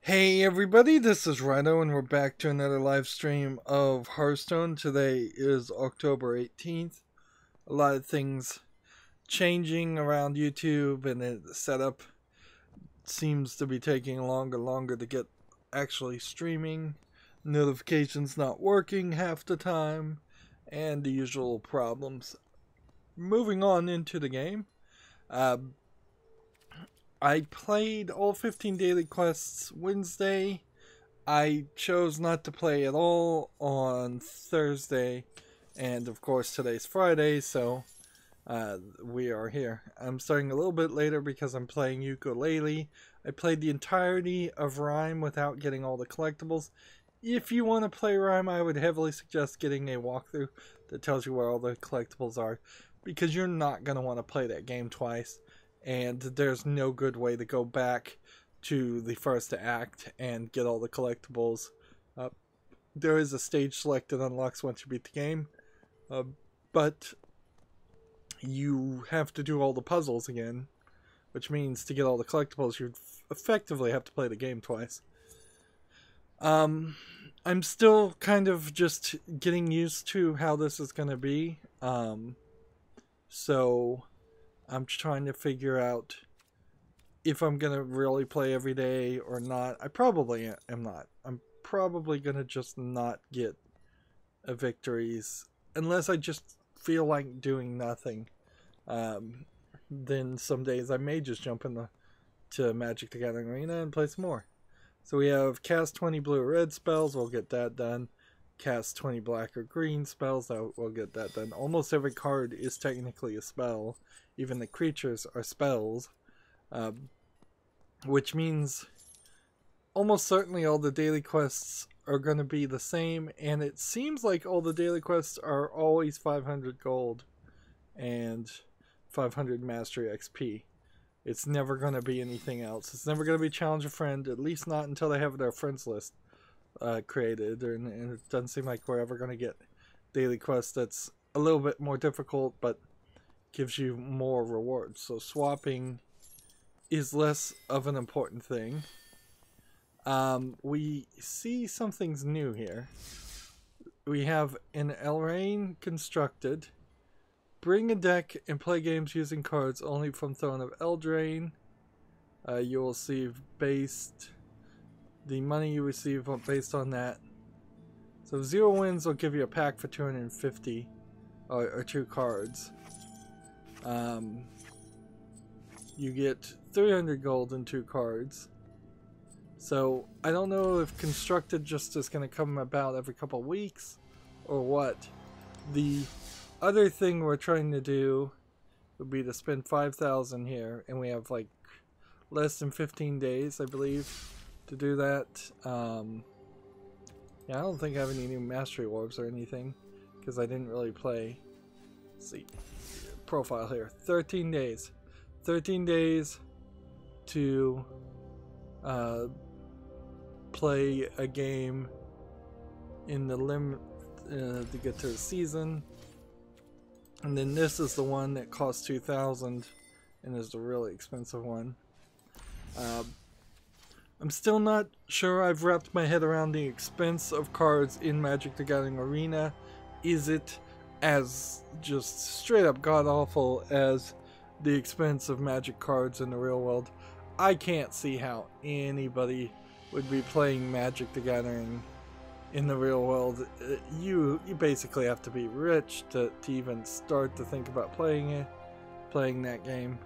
Hey everybody, this is Rydo and we're back to another live stream of Hearthstone. Today is October 18th. A lot of things changing around YouTube and the setup seems to be taking longer to get actually streaming. Notifications not working half the time and the usual problems. Moving on into the game. I played all 15 daily quests Wednesday. I chose not to play at all on Thursday. And of course today's Friday, so we are here. I'm starting a little bit later because I'm playing ukulele. I played the entirety of Rhyme without getting all the collectibles. If you want to play Rhyme, I would heavily suggest getting a walkthrough that tells you where all the collectibles are, because you're not going to want to play that game twice. And there's no good way to go back to the first act and get all the collectibles. There is a stage select that unlocks once you beat the game, but you have to do all the puzzles again, which means to get all the collectibles you effectively have to play the game twice. I'm still kind of just getting used to how this is going to be, so I'm trying to figure out if I'm going to really play every day or not. I probably am not. I'm probably going to just not get victories unless I just feel like doing nothing. Then some days I may just jump to Magic the Gathering Arena and play some more. So we have cast 20 blue or red spells. We'll get that done. Cast 20 black or green spells. We'll get that done. Almost every card is technically a spell. Even the creatures are spells, which means almost certainly all the daily quests are going to be the same, and it seems like all the daily quests are always 500 gold and 500 mastery XP. It's never going to be anything else. It's never going to be challenge a friend, at least not until they have their friends list created, and it doesn't seem like we're ever going to get daily quests that's a little bit more difficult, but gives you more rewards. So swapping is less of an important thing. We see something's new here. We have an Elrain constructed. Bring a deck and play games using cards only from Throne of Eldraine. You will receive the money you receive based on that. So 0 wins will give you a pack for 250 or 2 cards. You get 300 gold and 2 cards. So I don't know if constructed just is going to come about every couple of weeks or what. The other thing we're trying to do would be to spend 5,000 here, and we have like less than 15 days, I believe, to do that. Yeah, I don't think I have any new mastery orbs or anything because I didn't really play. Let's see. Profile here. 13 days. 13 days to play a game in the limit to get to the season. And then this is the one that costs 2,000 and is the really expensive one. I'm still not sure I've wrapped my head around the expense of cards in Magic the Gathering Arena. Is it as just straight up god awful as the expense of Magic cards in the real world? I can't see how anybody would be playing Magic the Gathering in the real world. You basically have to be rich to even start to think about playing that game.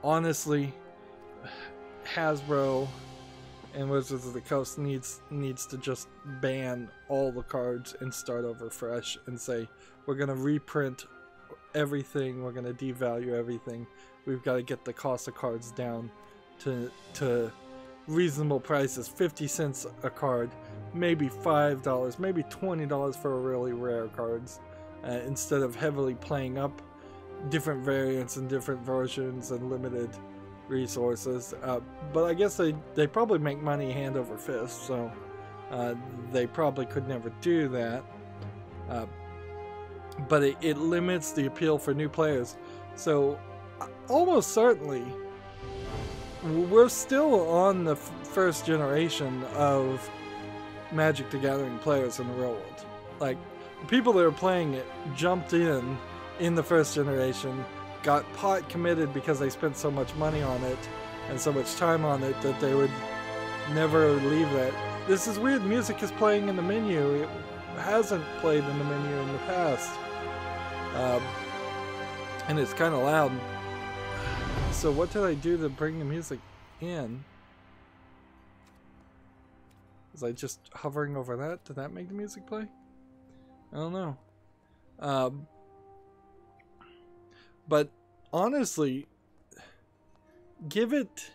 Honestly, Hasbro and Wizards of the Coast needs to just ban all the cards and start over fresh and say, we're going to reprint everything, we're going to devalue everything. We've got to get the cost of cards down to reasonable prices, 50 cents a card, maybe $5, maybe $20 for really rare cards, instead of heavily playing up different variants and different versions and limited resources. But I guess they probably make money hand over fist, so they probably could never do that. But it limits the appeal for new players. So almost certainly we're still on the first generation of Magic the Gathering players in the real world. Like, the people that are playing it jumped in the first generation, got pot committed because they spent so much money on it and so much time on it that they would never leave that. This is weird. Music is playing in the menu. It hasn't played in the menu in the past. And it's kind of loud. So what did I do to bring the music in? Was I just hovering over that? Did that make the music play? I don't know. But honestly, give it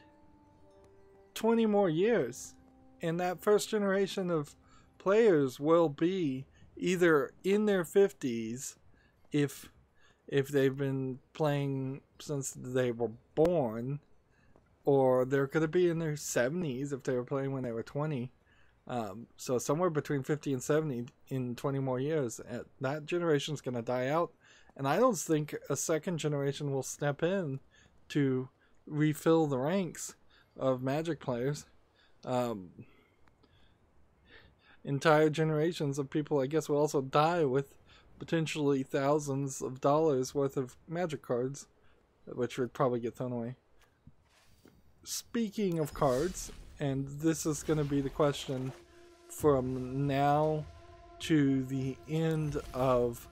20 more years and that first generation of players will be either in their 50s if they've been playing since they were born, or they're going to be in their 70s if they were playing when they were 20. So somewhere between 50 and 70 in 20 more years, that generation's going to die out. And I don't think a second generation will step in to refill the ranks of Magic players. Entire generations of people, I guess, will also die with potentially thousands of dollars worth of Magic cards, which would probably get thrown away. Speaking of cards, and this is going to be the question from now to the end of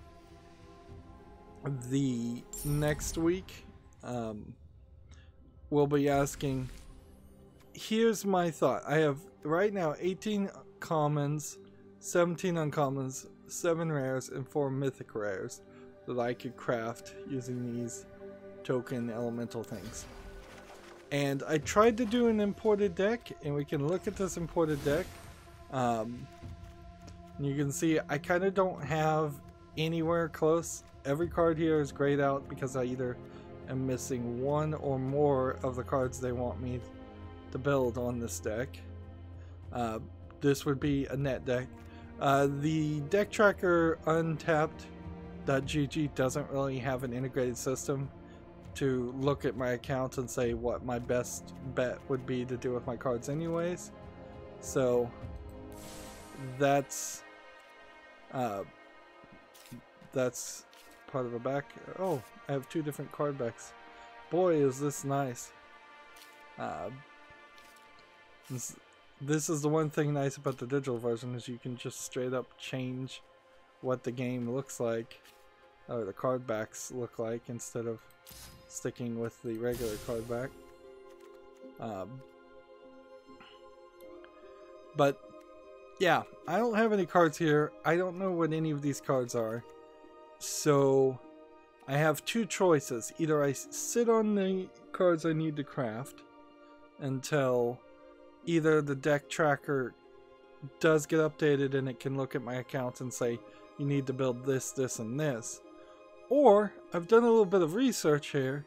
the next week, we'll be asking, here's my thought. I have right now 18 commons, 17 uncommons, 7 rares, and 4 mythic rares that I could craft using these token elemental things. And I tried to do an imported deck, and we can look at this imported deck. You can see I kind of don't have anywhere close. Every card here is grayed out because I either am missing one or more of the cards they want me to build on this deck. This would be a net deck. The deck tracker untapped.gg doesn't really have an integrated system to look at my account and say what my best bet would be to do with my cards anyways. So that's part of a back. Oh, I have 2 different card backs. Boy, is this nice. This is the one thing nice about the digital version, is you can just straight up change what the game looks like, or the card backs look like, instead of sticking with the regular card back. But yeah, I don't have any cards here. I don't know what any of these cards are. So I have 2 choices. Either I sit on the cards I need to craft until either the deck tracker does get updated and it can look at my account and say, you need to build this, this, and this. Or I've done a little bit of research here,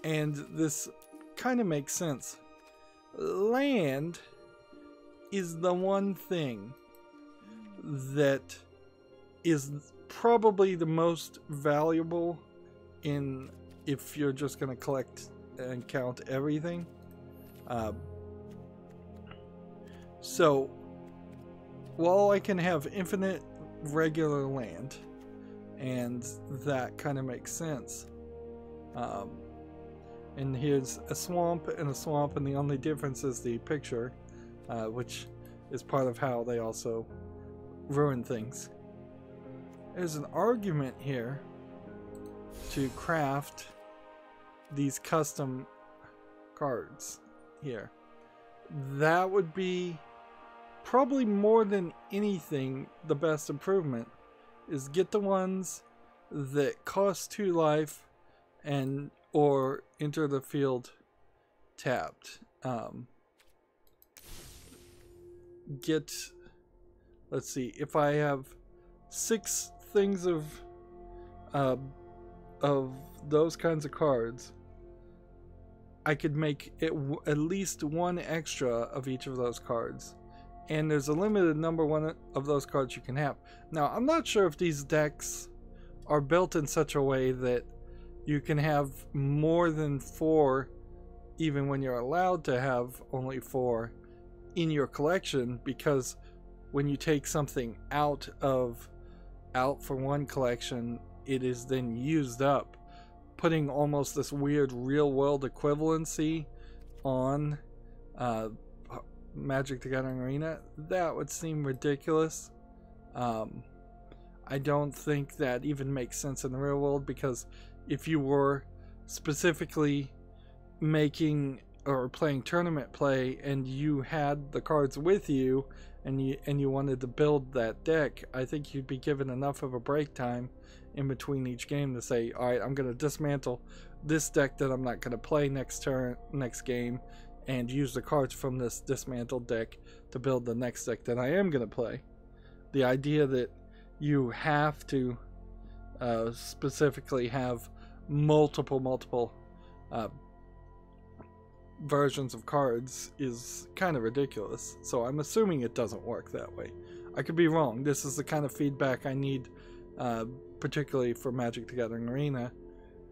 and this kind of makes sense. Land is the one thing that is probably the most valuable if you're just going to collect and count everything. So while I can have infinite regular land, and that kind of makes sense, and here's a swamp and a swamp, and the only difference is the picture, which is part of how they also ruin things. There's an argument here to craft these custom cards here. That would be probably more than anything the best improvement, is get the ones that cost 2 life and or enter the field tapped. Let's see, if I have 6 things of those kinds of cards, I could make it at least 1 extra of each of those cards. And there's a limited number one of those cards you can have. Now, I'm not sure if these decks are built in such a way that you can have more than 4 even when you're allowed to have only 4 in your collection, because when you take something out for one collection, it is then used up, putting almost this weird real world equivalency on Magic the Gathering Arena. That would seem ridiculous. I don't think that even makes sense in the real world, because if you were specifically making or playing tournament play and you had the cards with you and you wanted to build that deck, I think you'd be given enough of a break time in between each game to say, all right, I'm going to dismantle this deck that I'm not going to play next game, and use the cards from this dismantled deck to build the next deck that I am going to play. The idea that you have to specifically have multiple versions of cards is kind of ridiculous. So I'm assuming it doesn't work that way. I could be wrong. This is the kind of feedback I need, particularly for Magic the Gathering Arena.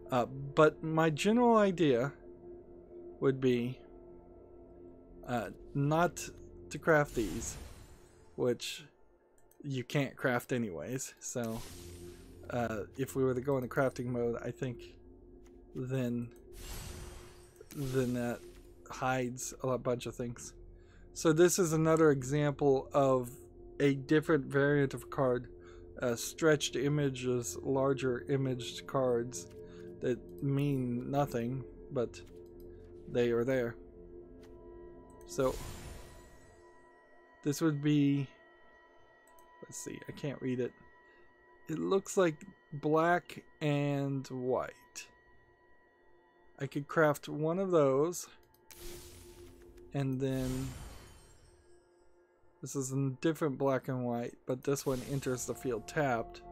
But my general idea would be not to craft these, which you can't craft anyways. So if we were to go into crafting mode, I think then that hides a bunch of things. So this is another example of a different variant of card. Stretched images, larger imaged cards that mean nothing, but they are there. So this would be, let's see, I can't read it. It looks like black and white. I could craft one of those, and then this is a different black and white, but this one enters the field tapped,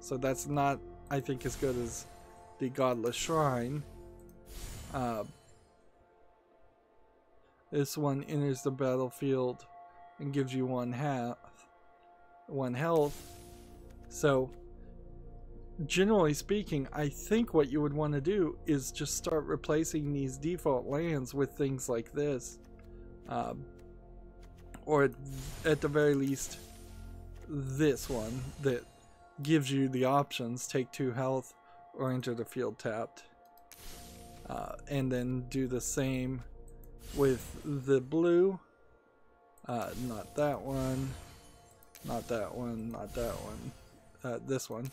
so that's not, I think, as good as the Godless Shrine. This one enters the battlefield and gives you one health. So generally speaking, I think what you would want to do is just start replacing these default lands with things like this, or at the very least this one that gives you the options: take 2 health or enter the field tapped, and then do the same with the blue. Not that one, not that one, not that one, this one.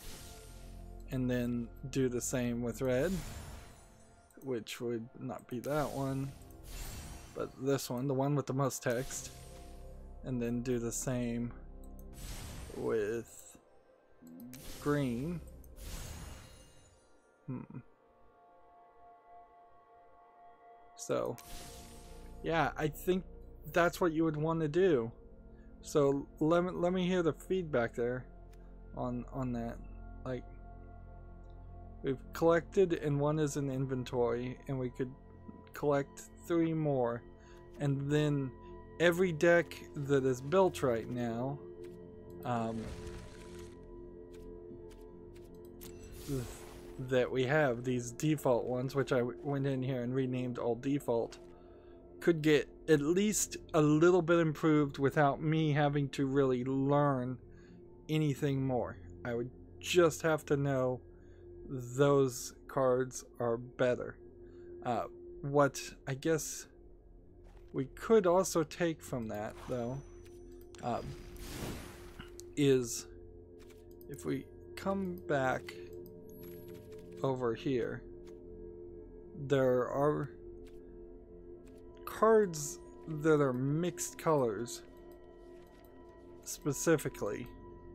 And then do the same with red, which would not be that one, but this one, the one with the most text. And then do the same with green. So yeah, I think that's what you would want to do. So let me hear the feedback there on that. Like, we've collected and one is in inventory, and we could collect 3 more, and then every deck that is built right now that we have, these default ones, which I went in here and renamed all default, could get at least a little bit improved without me having to really learn anything more. I would just have to know those cards are better. What I guess we could also take from that, though, is if we come back over here, there are cards that are mixed colors specifically,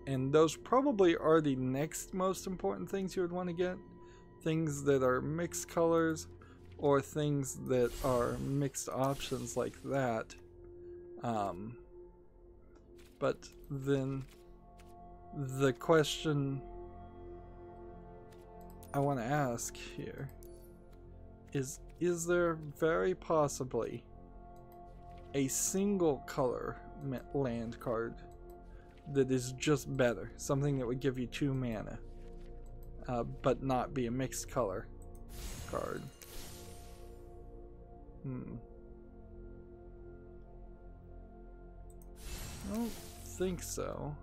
and those probably are the next most important things you would want to get. Things that are mixed colors, or things that are mixed options like that. But then the question I want to ask here is there very possibly a single color land card that is just better? Something that would give you 2 mana, but not be a mixed color card. I don't think so.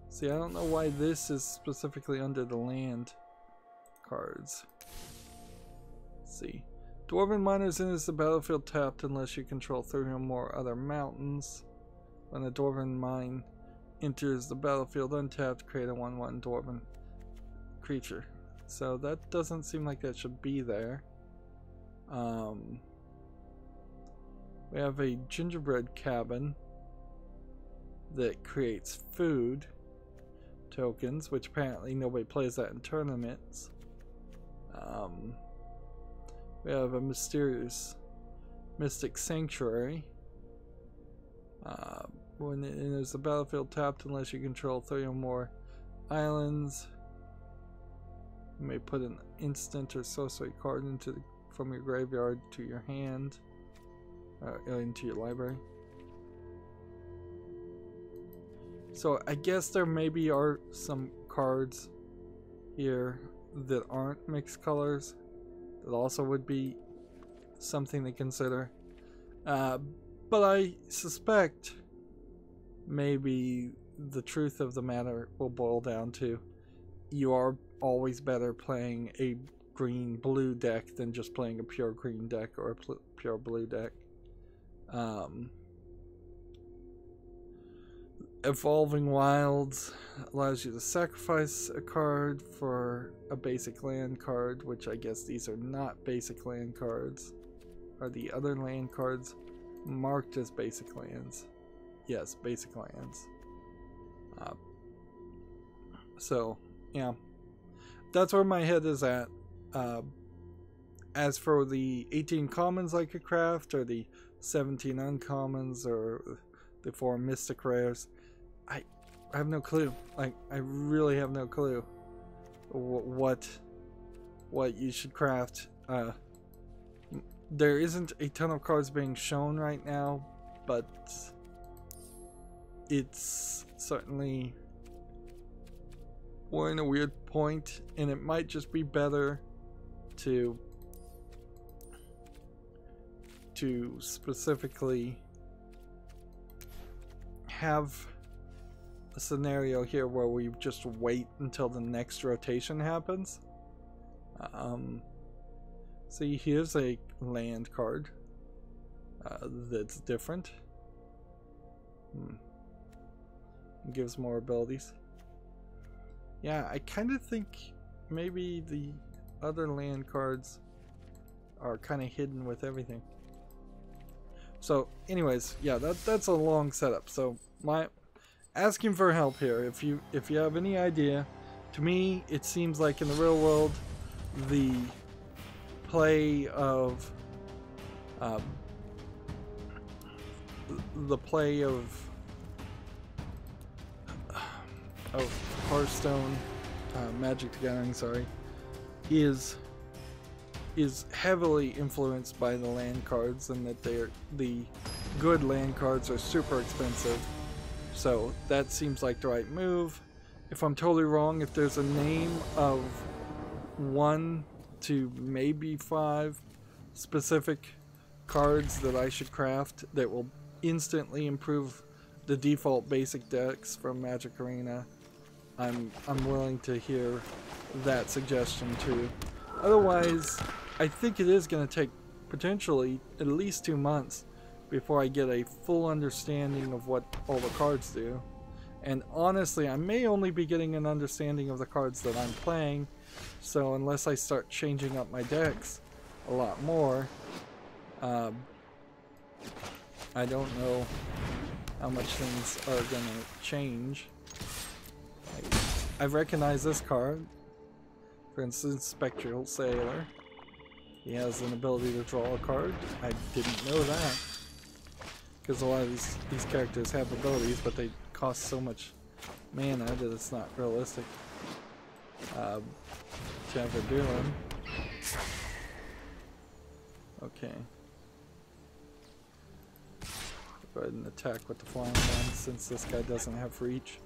See, I don't know why this is specifically under the land cards. Let's see. Dwarven Miners enters the battlefield tapped unless you control 3 or more other mountains. When a Dwarven Mine enters the battlefield untapped, create a 1/1 Dwarven creature. So that doesn't seem like that should be there. We have a gingerbread cabin that creates food tokens, which apparently nobody plays that in tournaments. We have a mysterious mystic sanctuary. When it enters the battlefield tapped unless you control 3 or more islands. You may put an instant or sorcery card from your graveyard to your hand, into your library. So I guess there maybe are some cards here that aren't mixed colors that also would be something to consider. But I suspect maybe the truth of the matter will boil down to you are always better playing a green-blue deck than just playing a pure green deck or a pure blue deck. Evolving Wilds allows you to sacrifice a card for a basic land card, which I guess these are not basic land cards. Are the other land cards marked as basic lands? Yes, basic lands. So, yeah. That's where my head is at. As for the 18 commons I could craft, or the 17 uncommons, or the 4 mystic rares, I have no clue. Like, I really have no clue what you should craft. There isn't a ton of cards being shown right now, but it's certainly, we're in a weird point, and it might just be better to specifically have a scenario here where we just wait until the next rotation happens. See, here's a land card that's different. It gives more abilities. Yeah, I kind of think maybe the other land cards are kind of hidden with everything. So anyways, yeah, that's a long setup. So my asking for help here, if you have any idea. To me, it seems like in the real world, the play of Hearthstone, Magic the Gathering, sorry, is heavily influenced by the land cards, and that the good land cards are super expensive. So that seems like the right move. If I'm totally wrong, if there's a name of 1 to maybe 5 specific cards that I should craft that will instantly improve the default basic decks from Magic Arena, I'm willing to hear that suggestion too. Otherwise, I think it is going to take potentially at least 2 months before I get a full understanding of what all the cards do. And honestly, I may only be getting an understanding of the cards that I'm playing, so unless I start changing up my decks a lot more, I don't know how much things are going to change. I recognize this card. For instance, Spectral Sailor. He has an ability to draw a card. I didn't know that. Because a lot of these characters have abilities, but they cost so much mana that it's not realistic to ever do them. Okay. Go ahead and attack with the flying one since this guy doesn't have reach.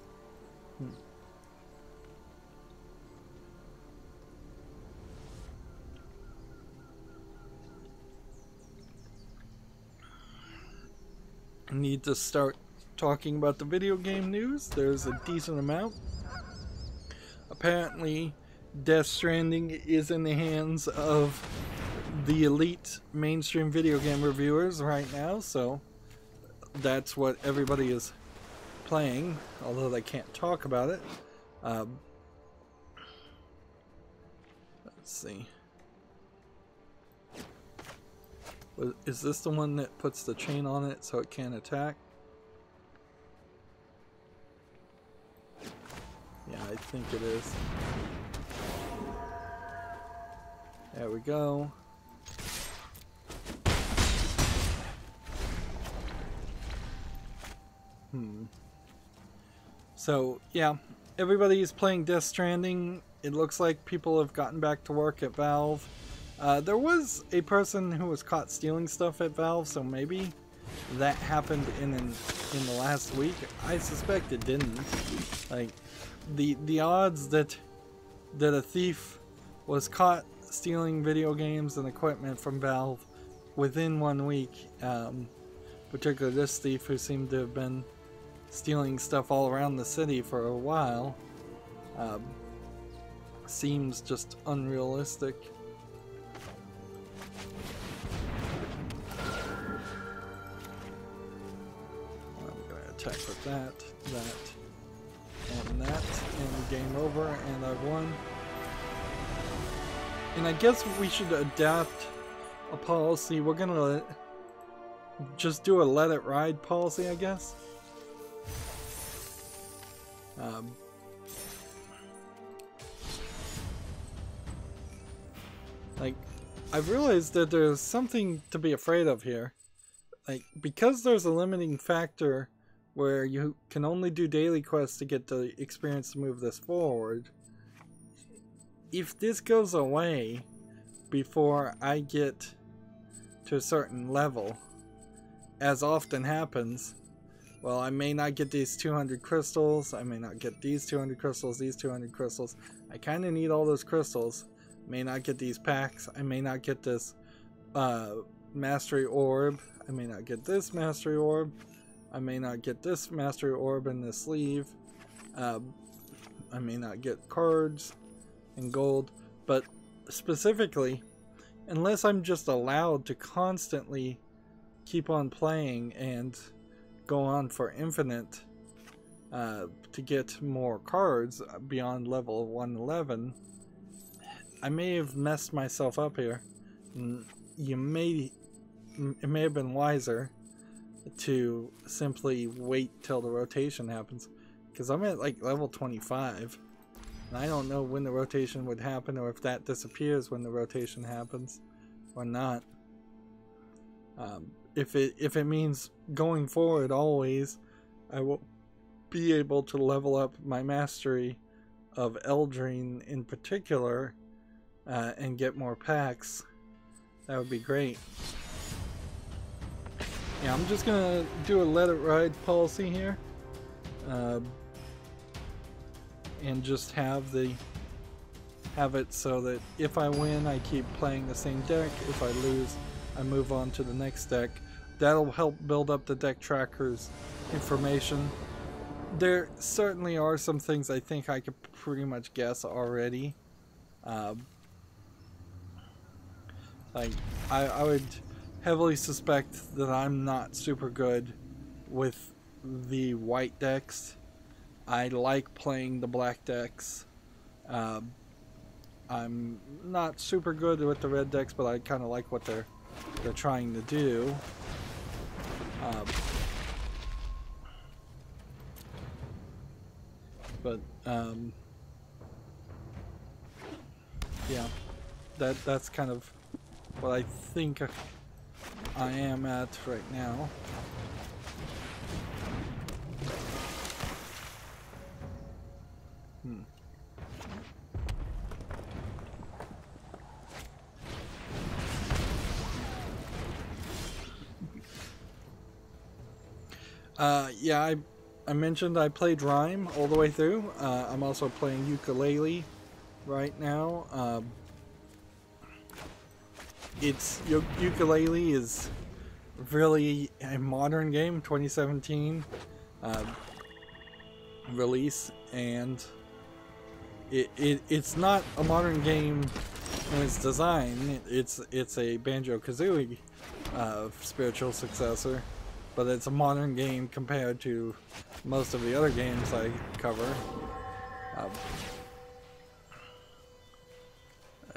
need to start talking about the video game news. There's a decent amount. Apparently, Death Stranding is in the hands of the elite mainstream video game reviewers right now, so that's what everybody is playing, although they can't talk about it. Let's see. Is this the one that puts the chain on it so it can't attack? Yeah, I think it is. There we go. So, yeah, everybody's playing Death Stranding. It looks like people have gotten back to work at Valve. There was a person who was caught stealing stuff at Valve, so maybe that happened in the last week. I suspect it didn't. Like, the odds that a thief was caught stealing video games and equipment from Valve within 1 week, particularly this thief who seemed to have been stealing stuff all around the city for a while, seems just unrealistic. I'm going to attack with that, and that, and game over, and I've won. And I guess we should adapt a policy. We're going to just do a let it ride policy, I guess. Like, I've realized that there's something to be afraid of here. Like, because there's a limiting factor where you can only do daily quests to get the experience to move this forward. If this goes away before I get to a certain level, as often happens, well, I may not get these 200 crystals, I may not get these 200 crystals, these 200 crystals. I kind of need all those crystals. May not get these packs. I may not get this mastery orb. I may not get this mastery orb. I may not get this mastery orb in the sleeve. I may not get cards and gold. But specifically, unless I'm just allowed to constantly keep on playing and go on for infinite to get more cards beyond level 111, I may have messed myself up here. It may have been wiser to simply wait till the rotation happens, because I'm at like level 25 and I don't know when the rotation would happen, or if that disappears when the rotation happens or not. If it means going forward always I will be able to level up my mastery of Eldrin in particular, and get more packs, that would be great. Yeah, I'm just gonna do a let it ride policy here, and just have it so that if I win, I keep playing the same deck. If I lose, I move on to the next deck. That'll help build up the deck tracker's information. There certainly are some things I think I could pretty much guess already. Like, I would heavily suspect that I'm not super good with the white decks. I like playing the black decks. I'm not super good with the red decks, but I kind of like what they're trying to do. Yeah, that's kind of what I think I am at right now. Yeah, I mentioned I played Rhyme all the way through. I'm also playing Ukulele right now. Ukulele is really a modern game, 2017 release, and it's not a modern game in its design. It's a Banjo-Kazooie spiritual successor, but it's a modern game compared to most of the other games I cover.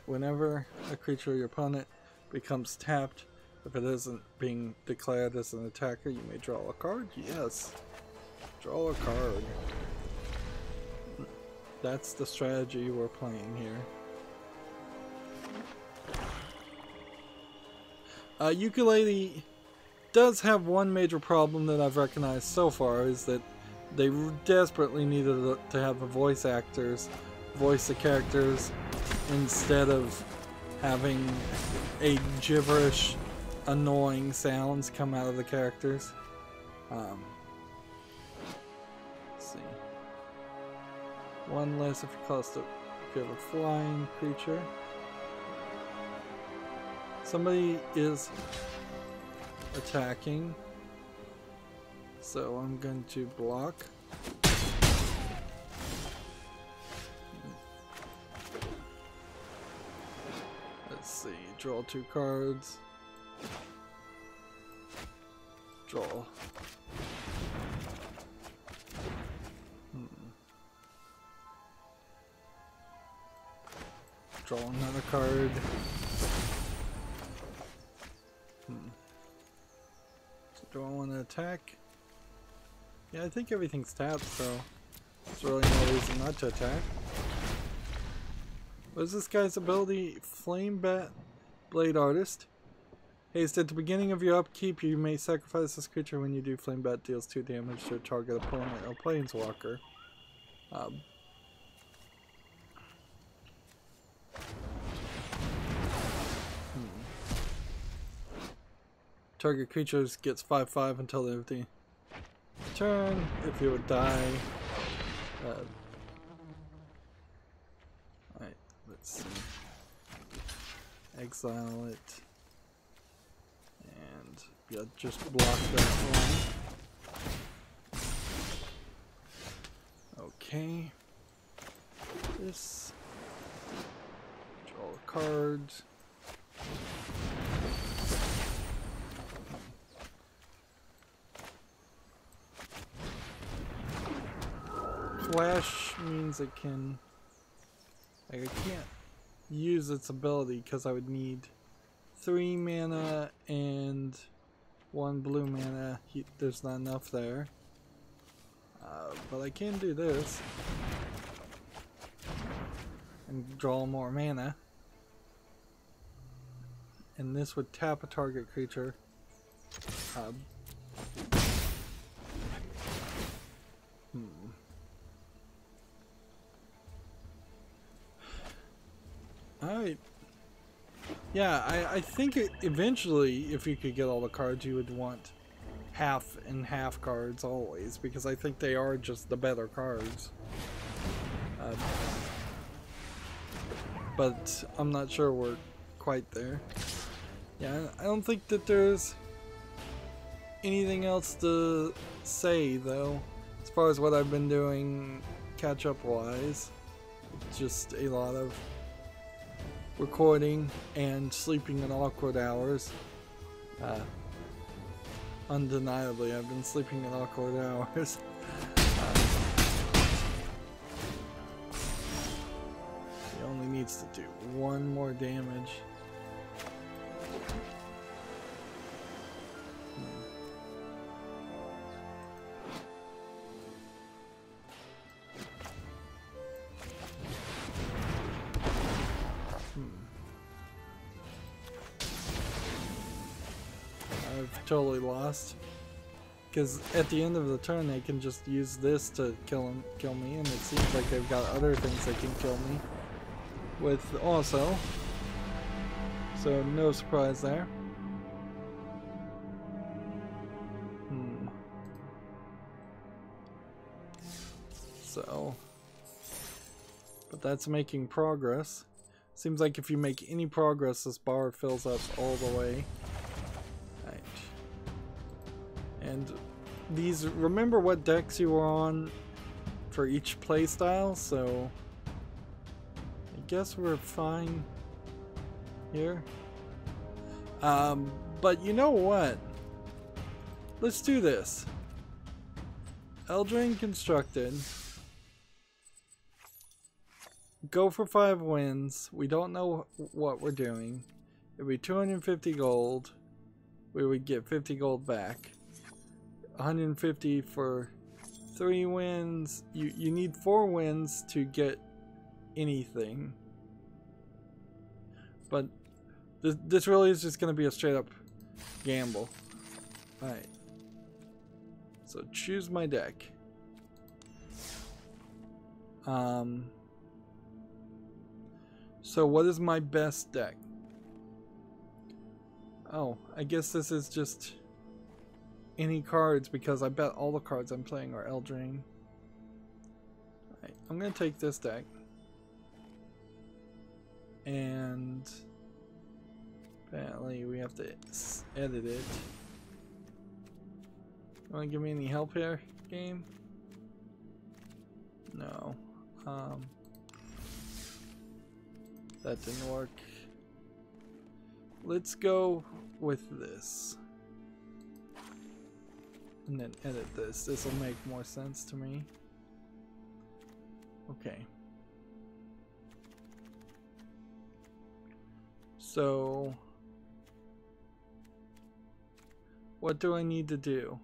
Whenever a creature or your opponent becomes tapped, if it isn't being declared as an attacker, you may draw a card. Yes, draw a card. That's the strategy we're playing here. Ukulele does have one major problem that I've recognized so far, is that they desperately needed to have the voice actors voice the characters instead of having a gibberish, annoying sounds come out of the characters. Let's see. One less if you cost it. If you have a flying creature. Somebody is attacking, so I'm going to block. Let's see, draw 2 cards. Draw. Draw another card. Do I want to attack? Yeah, I think everything's tapped, so there's really no reason not to attack. What is this guy's ability? Flame Bat Blade Artist. Haste. At the beginning of your upkeep, you may sacrifice this creature. When you do, Flame Bat deals 2 damage to a target opponent or planeswalker. Target creatures gets 5/5 until the end of the turn. If you would die. Alright, let's see. Exile it. And yeah, just block that one. Okay. This. Draw a card. Flash means it can, like, I can't use its ability because I would need 3 mana and 1 blue mana. There's not enough there. But I can do this and draw more mana. And this would tap a target creature. Alright. Yeah, I think eventually, if you could get all the cards, you would want half and half cards always, because I think they are just the better cards. But I'm not sure we're quite there. Yeah, I don't think that there's anything else to say, though, as far as what I've been doing catch-up wise. Just a lot of recording and sleeping at awkward hours. Undeniably, I've been sleeping at awkward hours. He only needs to do 1 more damage. Totally lost, because at the end of the turn they can just use this to kill me, and it seems like they've got other things they can kill me with also, so no surprise there. So, but that's making progress. Seems like if you make any progress, this bar fills up all the way. And these, remember what decks you were on for each playstyle, so I guess we're fine here. But you know what? Let's do this. Eldraine constructed. Go for 5 wins. We don't know what we're doing. It'd be 250 gold. We would get 50 gold back. 150 for 3 wins. You need 4 wins to get anything. But this really is just going to be a straight up gamble. Alright. So choose my deck. So what is my best deck? Oh, I guess this is just any cards because I bet all the cards I'm playing are Eldraine. Alright, I'm gonna take this deck. And apparently we have to edit it. You wanna give me any help here, game? No. That didn't work. Let's go with this. And then edit this. This will make more sense to me. Okay. So, what do I need to do?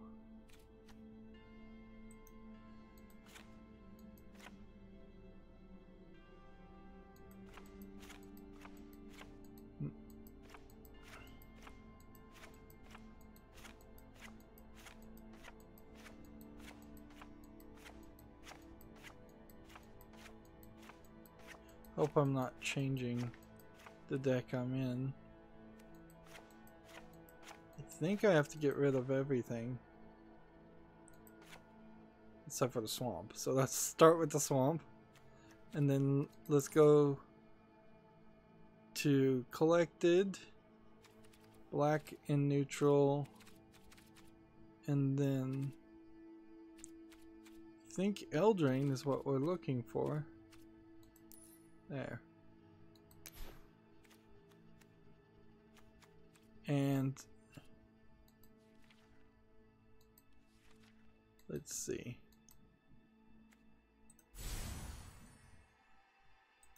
Hope I'm not changing the deck I'm in. I think I have to get rid of everything except for the swamp. So let's start with the swamp, and then let's go to collected, black and neutral, and then I think Eldraine is what we're looking for. There. And let's see.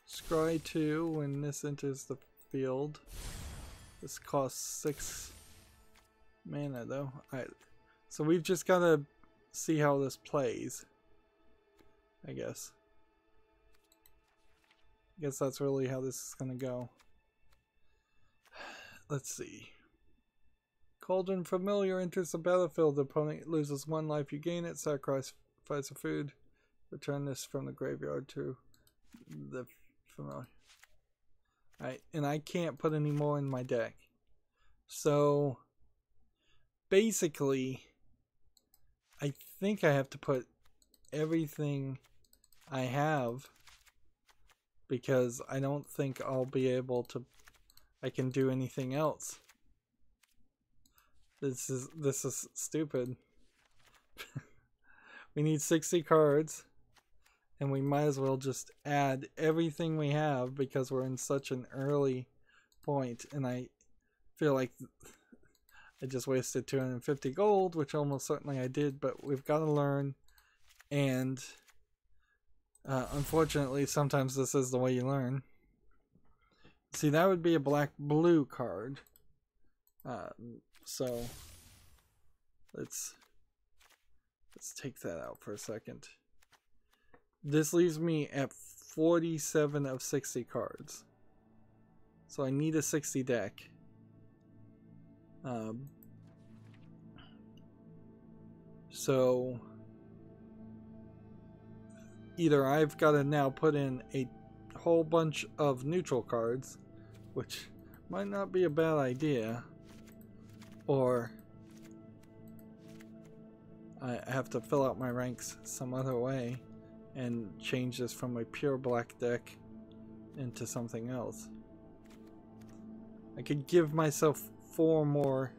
Scry 2 when this enters the field. This costs 6 mana though. Alright. So we've just gotta see how this plays, I guess. I guess that's really how this is gonna go. Let's see. Cauldron Familiar enters the battlefield. The opponent loses 1 life. You gain it. Sacrifice a food. Return this from the graveyard to the Familiar. Alright, and I can't put any more in my deck. So, basically, I think I have to put everything I have, because I don't think I'll be able to, I can do anything else. This is stupid. We need 60 cards, and we might as well just add everything we have because we're in such an early point, and I feel like I just wasted 250 gold, which almost certainly I did, but we've got to learn, and unfortunately, sometimes this is the way you learn. See, that would be a black-blue card. So let's take that out for a second. This leaves me at 47 of 60 cards. So I need a 60 deck. So either I've got to now put in a whole bunch of neutral cards, which might not be a bad idea, or I have to fill out my ranks some other way and change this from a pure black deck into something else. I could give myself 4 more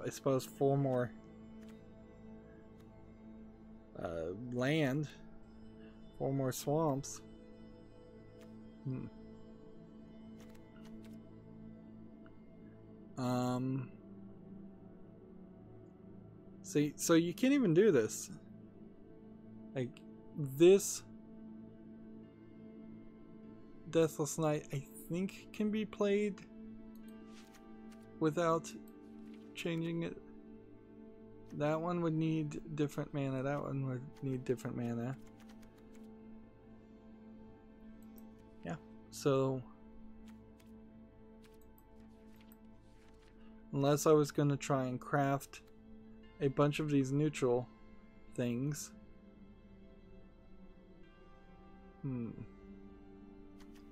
I suppose, 4 more land, 4 more swamps. See, so you can't even do this. Like, this Deathless Night, I think, can be played without changing it. That one would need different mana. That one would need different mana. Yeah, so unless I was going to try and craft a bunch of these neutral things.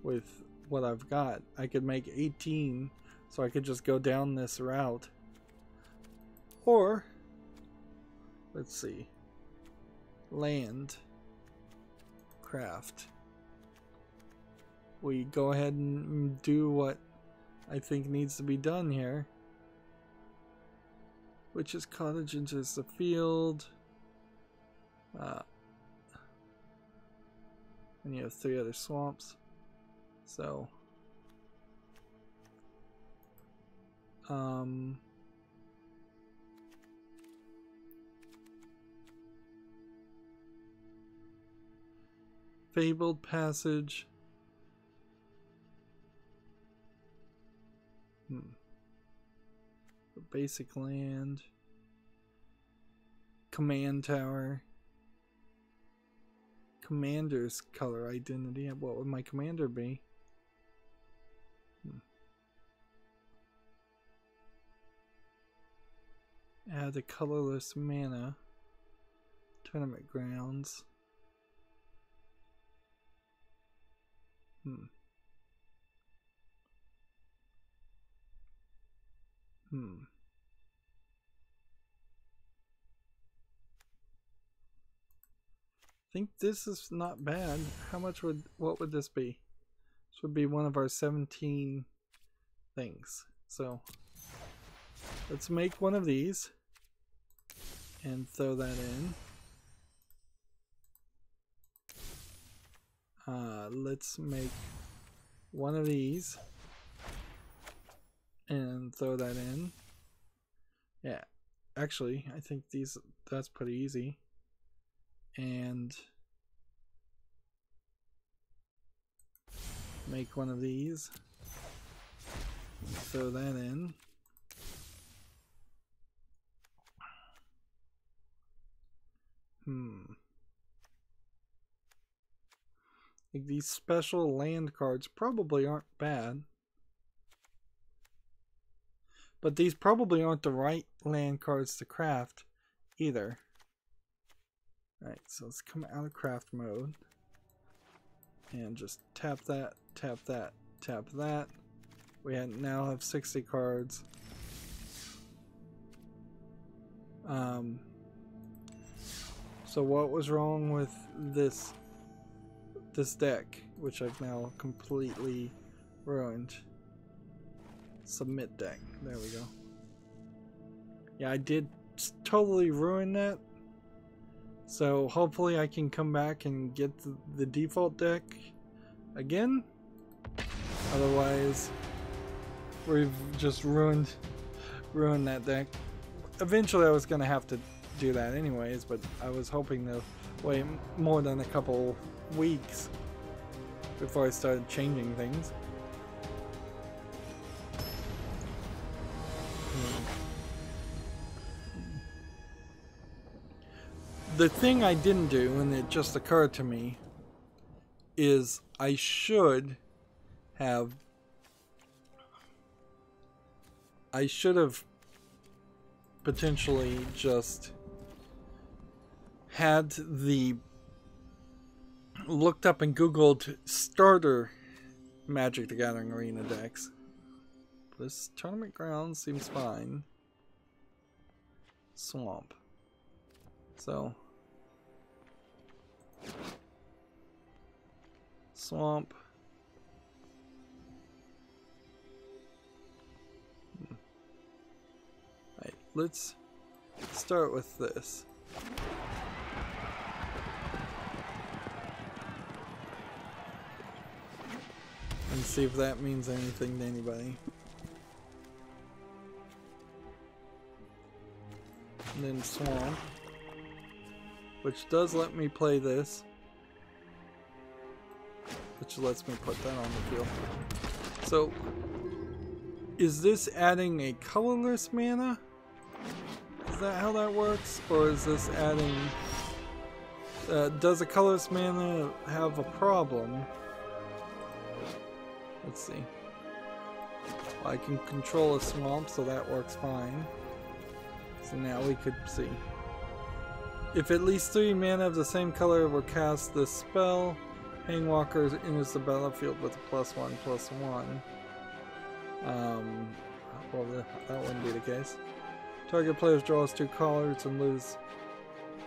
With what I've got, I could make 18, so I could just go down this route. Or, let's see, land, craft. We go ahead and do what I think needs to be done here, which is cottage into the field. And you have 3 other swamps. So, Fabled Passage. Basic land. Command Tower. Commander's color identity. What would my commander be? Add a colorless mana. Tournament grounds. I think this is not bad. How much what would this be? This would be one of our 17 things. So let's make one of these and throw that in. Let's make one of these and throw that in. Yeah, actually, I think that's pretty easy. And make one of these, throw that in. Like, these special land cards probably aren't bad, but these probably aren't the right land cards to craft either. Alright, so let's come out of craft mode and just tap that, tap that, tap that. We now have 60 cards. So what was wrong with this deck, which I've now completely ruined? Submit deck. There we go. Yeah, I did totally ruin that. So hopefully I can come back and get the default deck again. Otherwise, we've just ruined that deck. Eventually I was going to have to do that anyways, but I was hoping to wait more than a couple weeks before I started changing things. The thing I didn't do, and it just occurred to me, is I should have potentially just had looked up and Googled starter Magic the Gathering Arena decks. This tournament ground seems fine. Swamp. So swamp. Right, let's start with this. And see if that means anything to anybody. And then Swamp, which does let me play this, which lets me put that on the field. So, is this adding a colorless mana? Is that how that works? Or is this adding... does a colorless mana have a problem? Let's see. Well, I can control a swamp, so that works fine. So now we could see. If at least 3 mana of the same color were cast this spell, Hangwalker enters the battlefield with a +1/+1. Well, that wouldn't be the case. Target player draws 2 cards and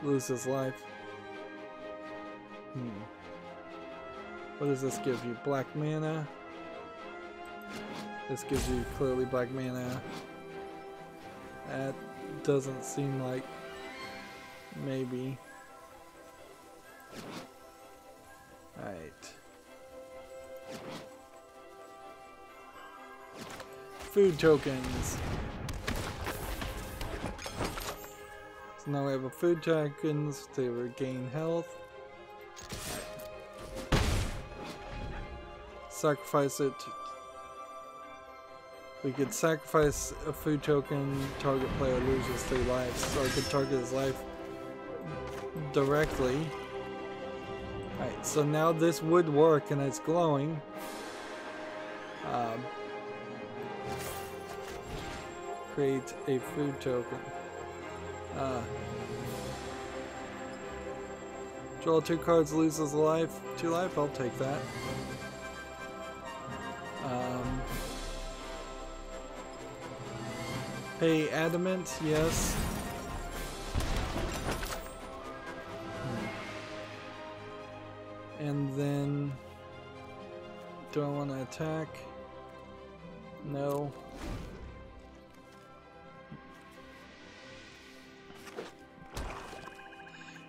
loses life. What does this give you? Black mana. This gives you clearly black mana. That doesn't seem like maybe. Alright. Food tokens. So now we have a food tokens to regain health. Sacrifice it. We could sacrifice a food token, target player loses 3 lives, so I could target his life directly. Alright, so now this would work and it's glowing. Create a food token. Draw 2 cards, loses a life, 2 life, I'll take that. Pay adamant, yes. And then, do I want to attack? No.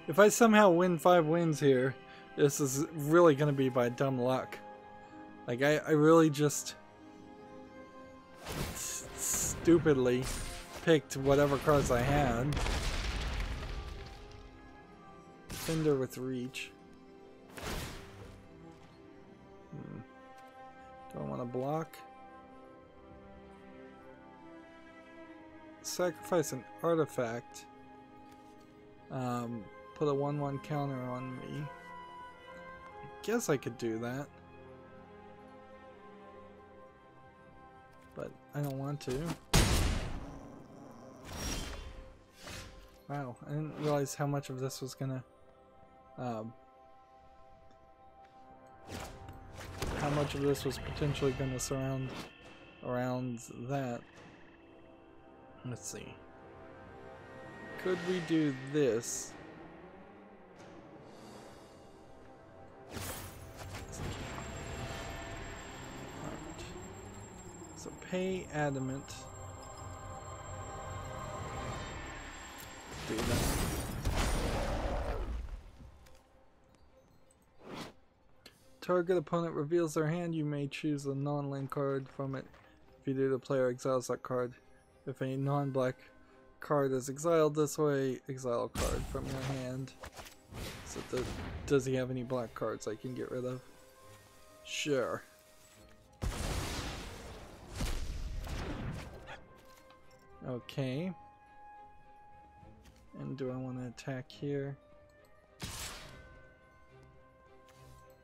If I somehow win 5 wins here, this is really going to be by dumb luck. Like, I really just stupidly picked whatever cards I had. Fender with reach. Do I want to block? Sacrifice an artifact. Put a 1/1 counter on me. I guess I could do that. But I don't want to. Wow, I didn't realize how much of this was gonna how much of this was potentially gonna surround around that. Let's see. Could we do this? Alright. So pay adamant. Do that. Target opponent reveals their hand. You may choose a non-land card from it. If you do, the player exiles that card. If a non-black card is exiled this way, exile a card from your hand. So does he have any black cards I can get rid of? Sure. Okay. And do I want to attack here?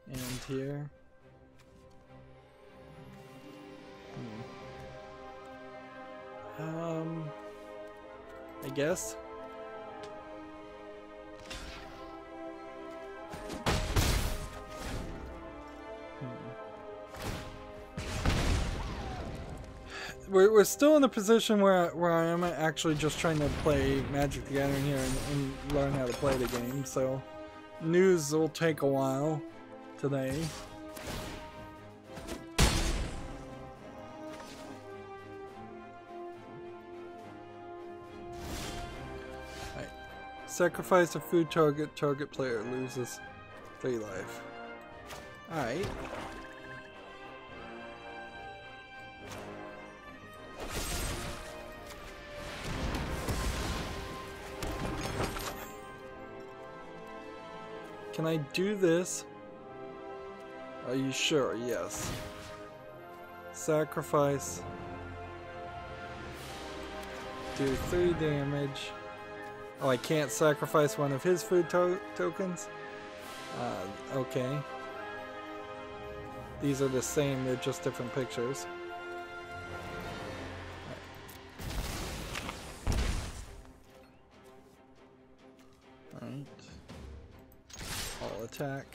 And here? I guess. We're still in a position where I am actually just trying to play Magic the Gathering here and learn how to play the game, so news will take a while today. Sacrifice a food target. Target player loses 3 life. Alright. Can I do this? Are you sure? Yes. Sacrifice. Do 3 damage. Oh, I can't sacrifice one of his food tokens? Okay. These are the same, they're just different pictures. Alright. All attack.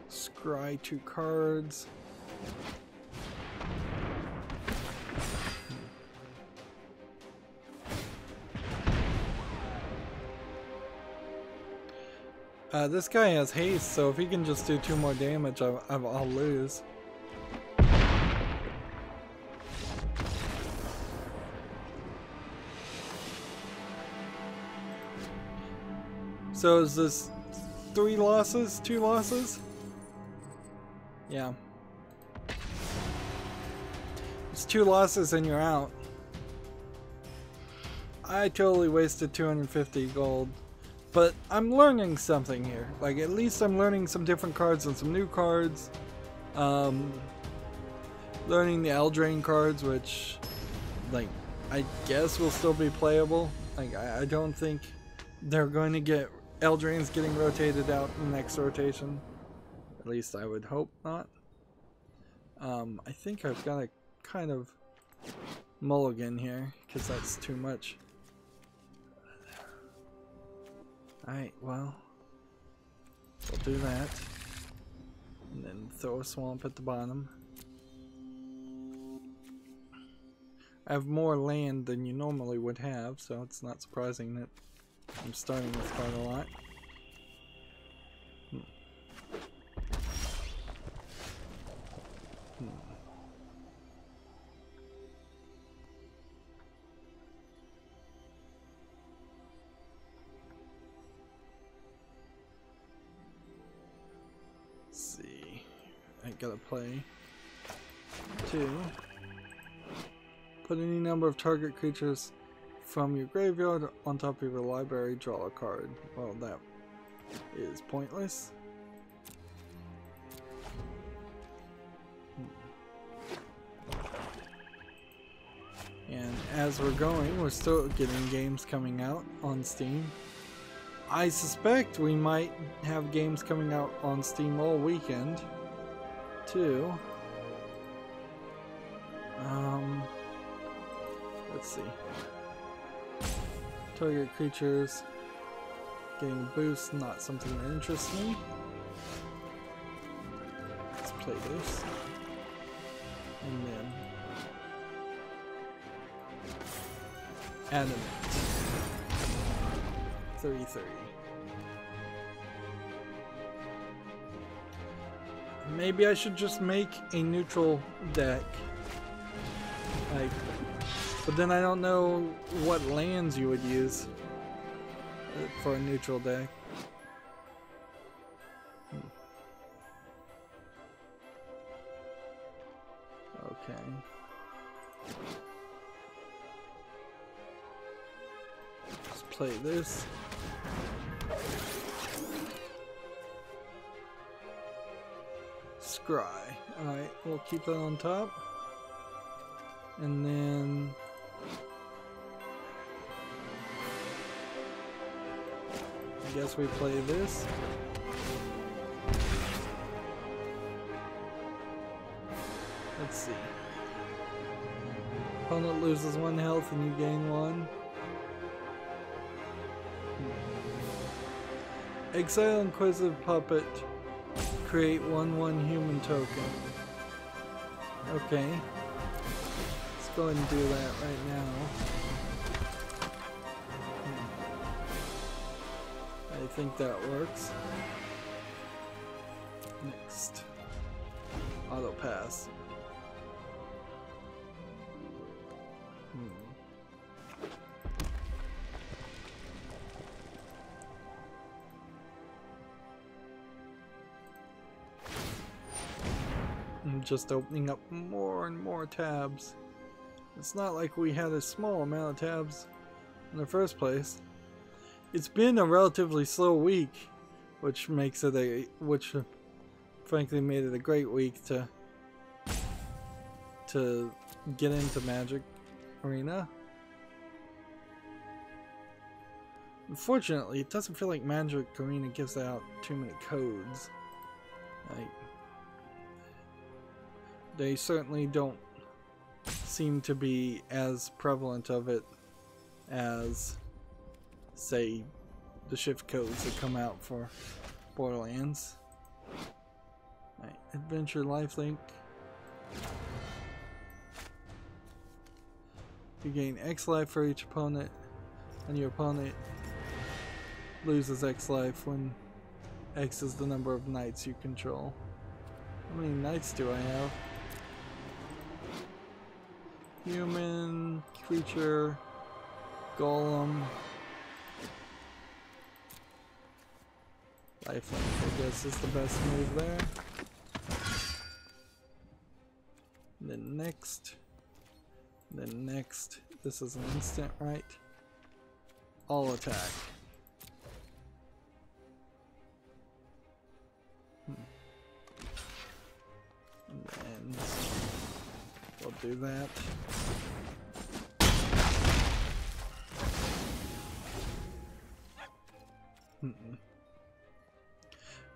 Scry 2 cards. This guy has haste, so if he can just do 2 more damage, I'll lose. So is this 3 losses? 2 losses? Yeah. It's 2 losses and you're out. I totally wasted 250 gold. But I'm learning something here. Like, at least I'm learning some different cards and some new cards. Learning the Eldraine cards, which, like, I guess will still be playable. Like, I don't think they're going to get Eldraines getting rotated out in the next rotation. At least I would hope not. I think I've got to kind of mulligan here, because that's too much. Alright, well, we'll do that. And then throw a swamp at the bottom. I have more land than you normally would have, so it's not surprising that I'm starting with quite a lot. I gotta play 2. Put any number of target creatures from your graveyard on top of your library, draw a card. Well, that is pointless. And as we're going, we're still getting games coming out on Steam. I suspect we might have games coming out on Steam all weekend, too. Let's see. Target creatures getting boost, not something that interests me. Let's play this. And then Adamant. 30-30. Maybe I should just make a neutral deck. Like, but then I don't know what lands you would use for a neutral deck. Okay. Let's play this. Scry. Alright, we'll keep that on top. And then I guess we play this. Let's see. Opponent loses 1 health and you gain 1. Exile Inquisitive Puppet. Create 1/1 human token. Okay. Let's go ahead and do that right now. I think that works. Next. Auto pass. I'm just opening up more and more tabs. It's not like we had a small amount of tabs in the first place. It's been a relatively slow week, which makes it frankly made it a great week to get into Magic Arena. Unfortunately, it doesn't feel like Magic Arena gives out too many codes. Like, they certainly don't seem to be as prevalent of it as, say, the shift codes that come out for Borderlands. Right, Adventure Lifelink. You gain X life for each opponent, and your opponent loses X life when X is the number of knights you control. How many knights do I have? Human, creature, golem, lifelink, I guess is the best move there. And then next. Then next. This is an instant, right? All attack. And then we'll do that.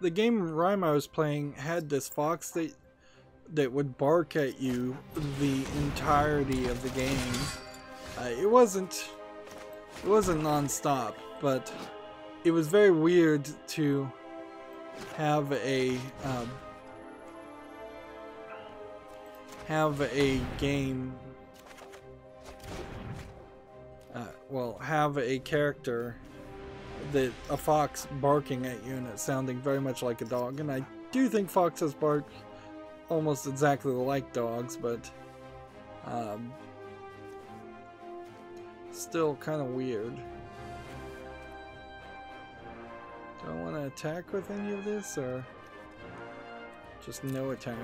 The game Rhyme I was playing had this fox that would bark at you the entirety of the game. It wasn't non-stop, but it was very weird to have a game, have a character that a fox barking at you and it sounding very much like a dog. And I do think foxes bark almost exactly like dogs, but still kind of weird. Do I want to attack with any of this, or just no attack?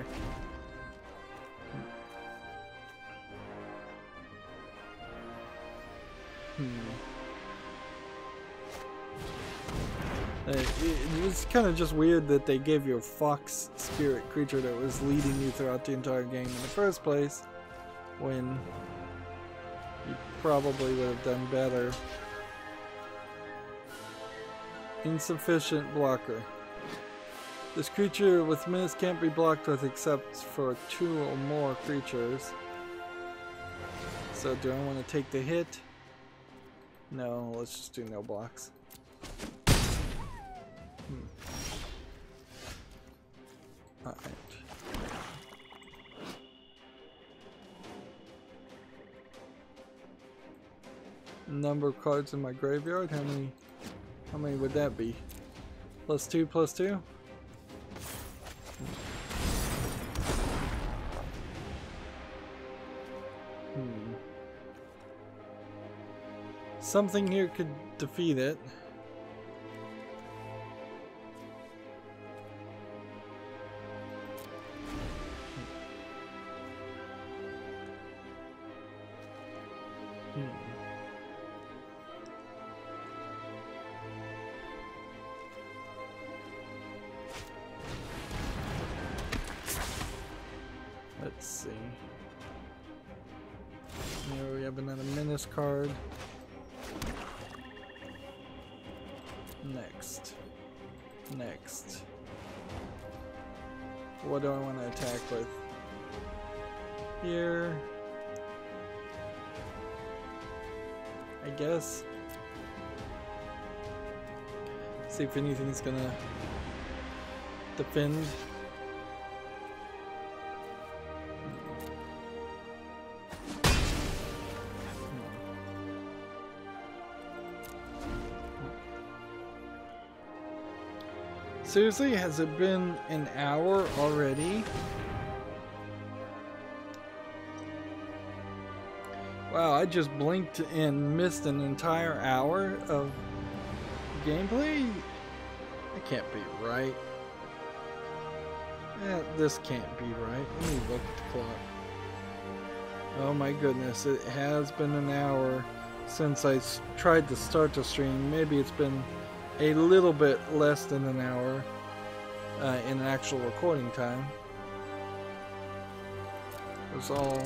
It was kind of just weird that they gave you a fox spirit creature that was leading you throughout the entire game in the first place, when you probably would have done better. Insufficient blocker. This creature with menace can't be blocked with except for 2 or more creatures. So do I want to take the hit? No, let's just do no blocks. Alright. Number of cards in my graveyard, how many would that be? +2, +2? Something here could defeat it. Let's see. Here we have another menace card. Next. What do I want to attack with? Here. I guess. See if anything's gonna defend. Seriously, has it been an hour already? Wow, I just blinked and missed an entire hour of gameplay? That can't be right. Yeah, this can't be right. Let me look at the clock. Oh my goodness, it has been an hour since I tried to start the stream. Maybe it's been a little bit less than an hour in actual recording time. It was all...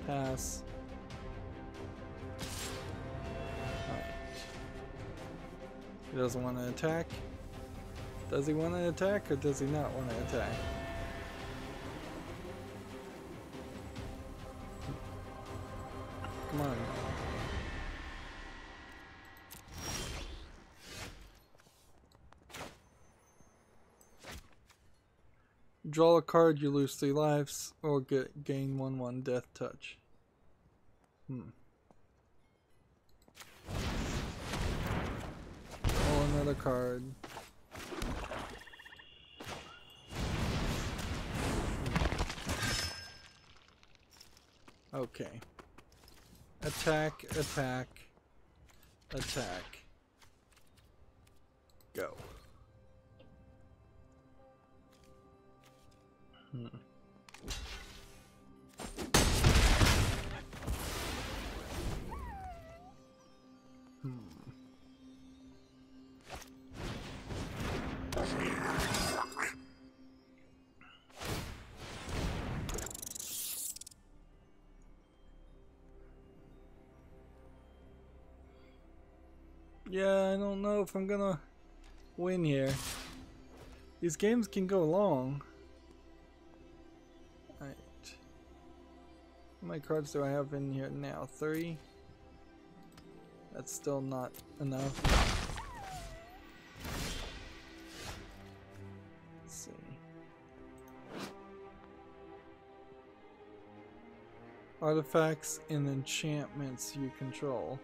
Pass. Alright. He doesn't want to attack. Does he want to attack or does he not want to attack? Come on. Draw a card, you lose 3 lives, or gain 1/1 death touch. Draw another card. Okay. Attack, attack, attack. Go. Yeah, I don't know if I'm gonna win here. These games can go long. Alright. How many cards do I have in here now? 3? That's still not enough. Let's see. Artifacts and enchantments you control.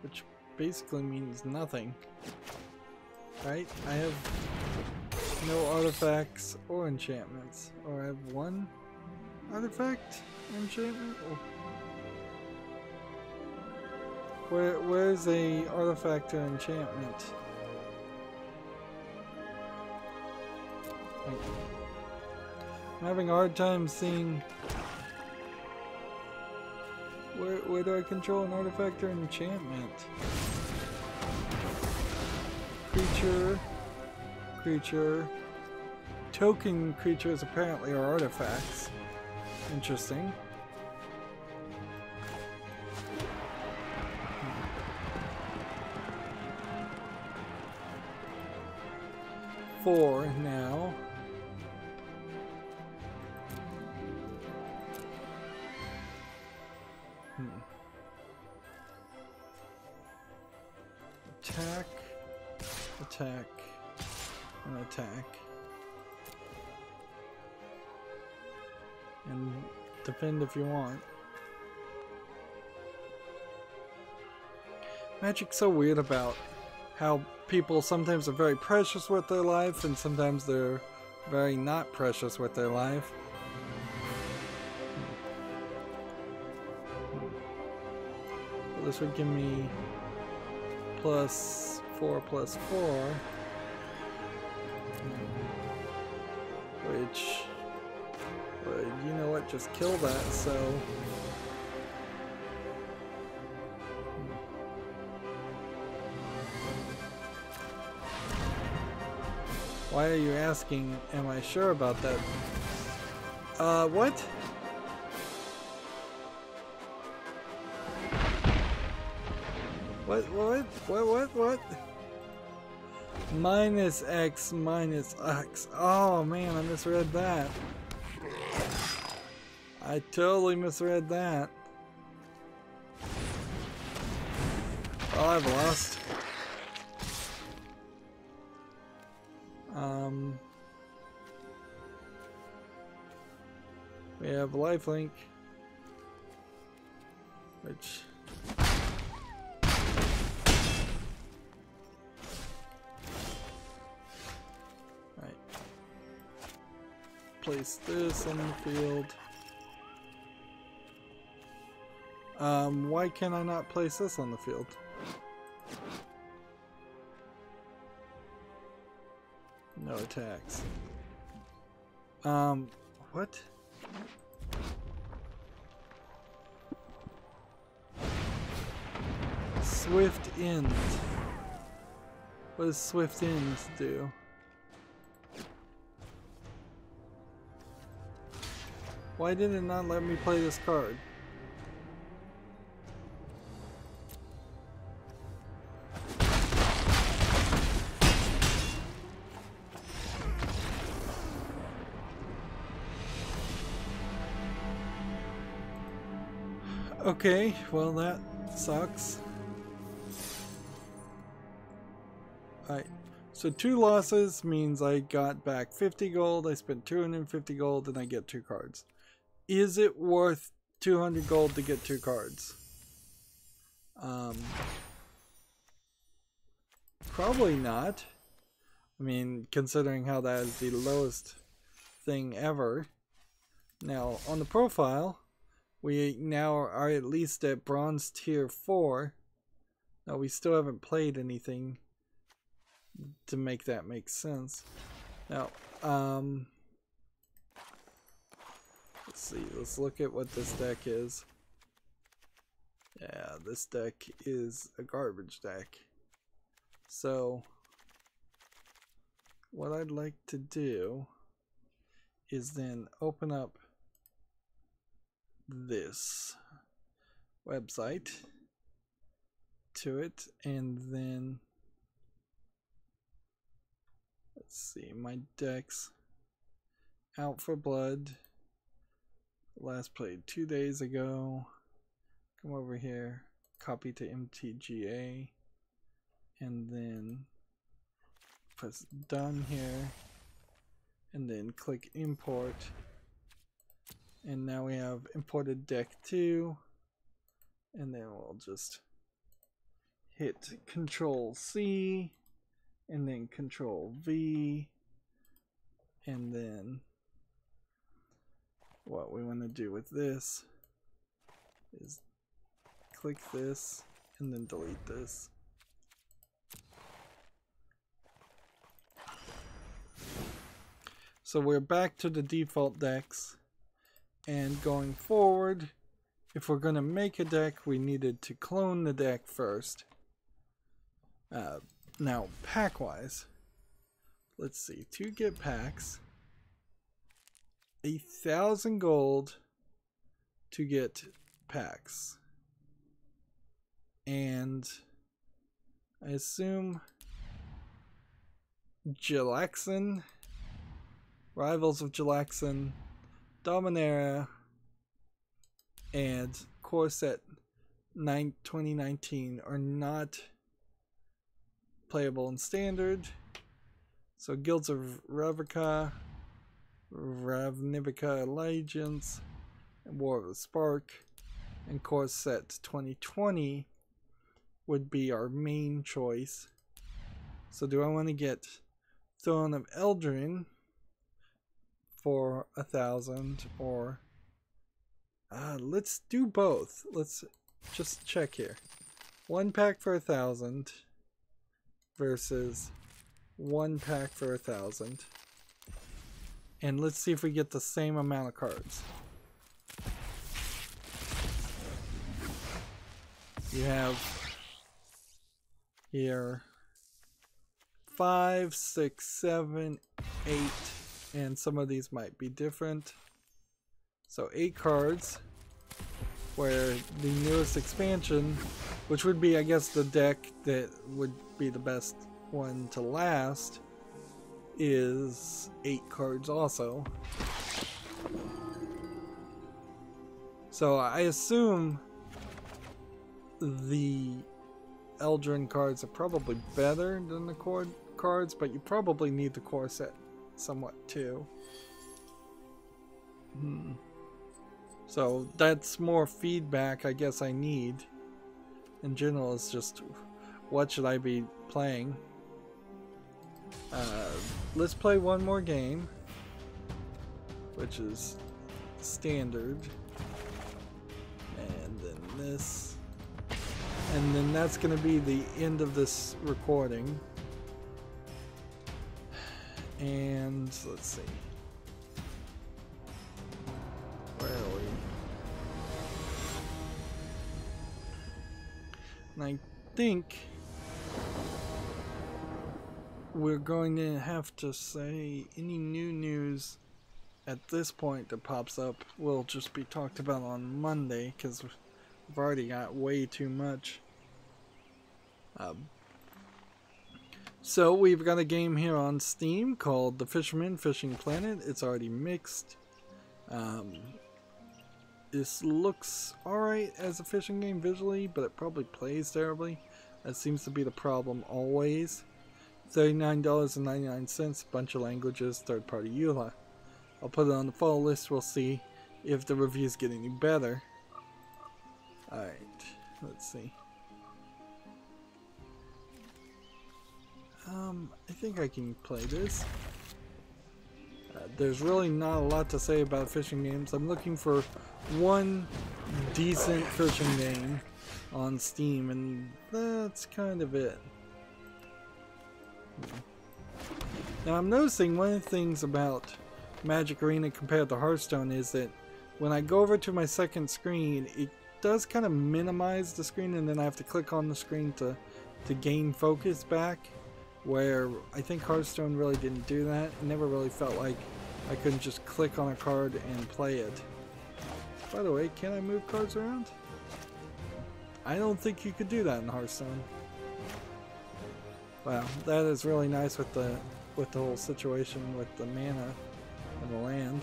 Which basically means nothing. Right? I have no artifacts or enchantments. Or I have 1 artifact enchantment? Oh. Where's a artifact or enchantment? I'm having a hard time seeing where do I control an artifact or enchantment? Creature. Token creatures apparently are artifacts. Interesting. Four now. Attack, and attack. And defend if you want. Magic's so weird about how people sometimes are very precious with their life and sometimes they're very not precious with their life. Well, this would give me +4 +4, which, you know what, just kill that, so. Why are you asking, am I sure about that? What? What? Minus X, minus X. Oh man, I misread that. I totally misread that. Oh, I've lost. We have lifelink, which place this on the field. Why can I not place this on the field? No attacks. What? Swift End. What does Swift End do? Why did it not let me play this card? Okay, well that sucks. Alright, so 2 losses means I got back 50 gold, I spent 250 gold, and I get 2 cards. Is it worth 200 gold to get 2 cards? Probably not. I mean, considering how that is the lowest thing ever. Now, on the profile, we now are at least at bronze tier 4. Now, we still haven't played anything to make that make sense. Now, let's see, let's look at what this deck is. Yeah, this deck is a garbage deck. So, what I'd like to do is then open up this website to it, and then let's see, my decks. Out for Blood, last played 2 days ago. Come over here, copy to MTGA, and then press done here, and then click import. And now we have imported deck 2, and then we'll just hit Control C, and then Control V, and then what we want to do with this is click this and then delete this. So we're back to the default decks, and going forward, if we're going to make a deck, we needed to clone the deck first. Now, pack-wise, let's see, to get packs, 1,000 gold to get packs. And I assume Jalaxin, Rivals of Jalaxin, Dominaria, and Core Set 2019 are not playable in Standard. So Guilds of Ravnica, Ravnica Allegiance, and War of the Spark, and Core Set 2020 would be our main choice. So do I want to get Throne of Eldraine for 1,000, or let's do both. Let's just check here. 1 pack for 1,000 versus 1 pack for 1,000. And let's see if we get the same amount of cards. You have here 5, 6, 7, 8, and some of these might be different. So 8 cards, where the newest expansion, which would be, I guess, the deck that would be the best one to last, is 8 cards also. So I assume the Eldraine cards are probably better than the core cards, but you probably need the core set somewhat too. So that's more feedback I guess I need. In general, it's just, what should I be playing? Let's play one more game. which is standard. And then this. And then that's going to be the end of this recording. And let's see. Where are we? And I think we're going to have to say any new news at this point that pops up will just be talked about on Monday, because we've already got way too much. So we've got a game here on Steam called The Fisherman Fishing Planet. It's already mixed. This looks alright as a fishing game visually, but it probably plays terribly. That seems to be the problem always. $39.99, bunch of languages, third-party EULA. I'll put it on the follow list. We'll see if the reviews get any better. Alright, let's see. I think I can play this. There's really not a lot to say about fishing games. I'm looking for one decent fishing game on Steam, and that's kind of it. Now I'm noticing one of the things about MTG Arena compared to Hearthstone is that when I go over to my second screen, it does kind of minimize the screen, and then I have to click on the screen to gain focus back, where I think Hearthstone really didn't do that. It never really felt like I couldn't just click on a card and play it. By the way, can I move cards around? I don't think you could do that in Hearthstone. Wow, that is really nice with the whole situation with the mana and the land.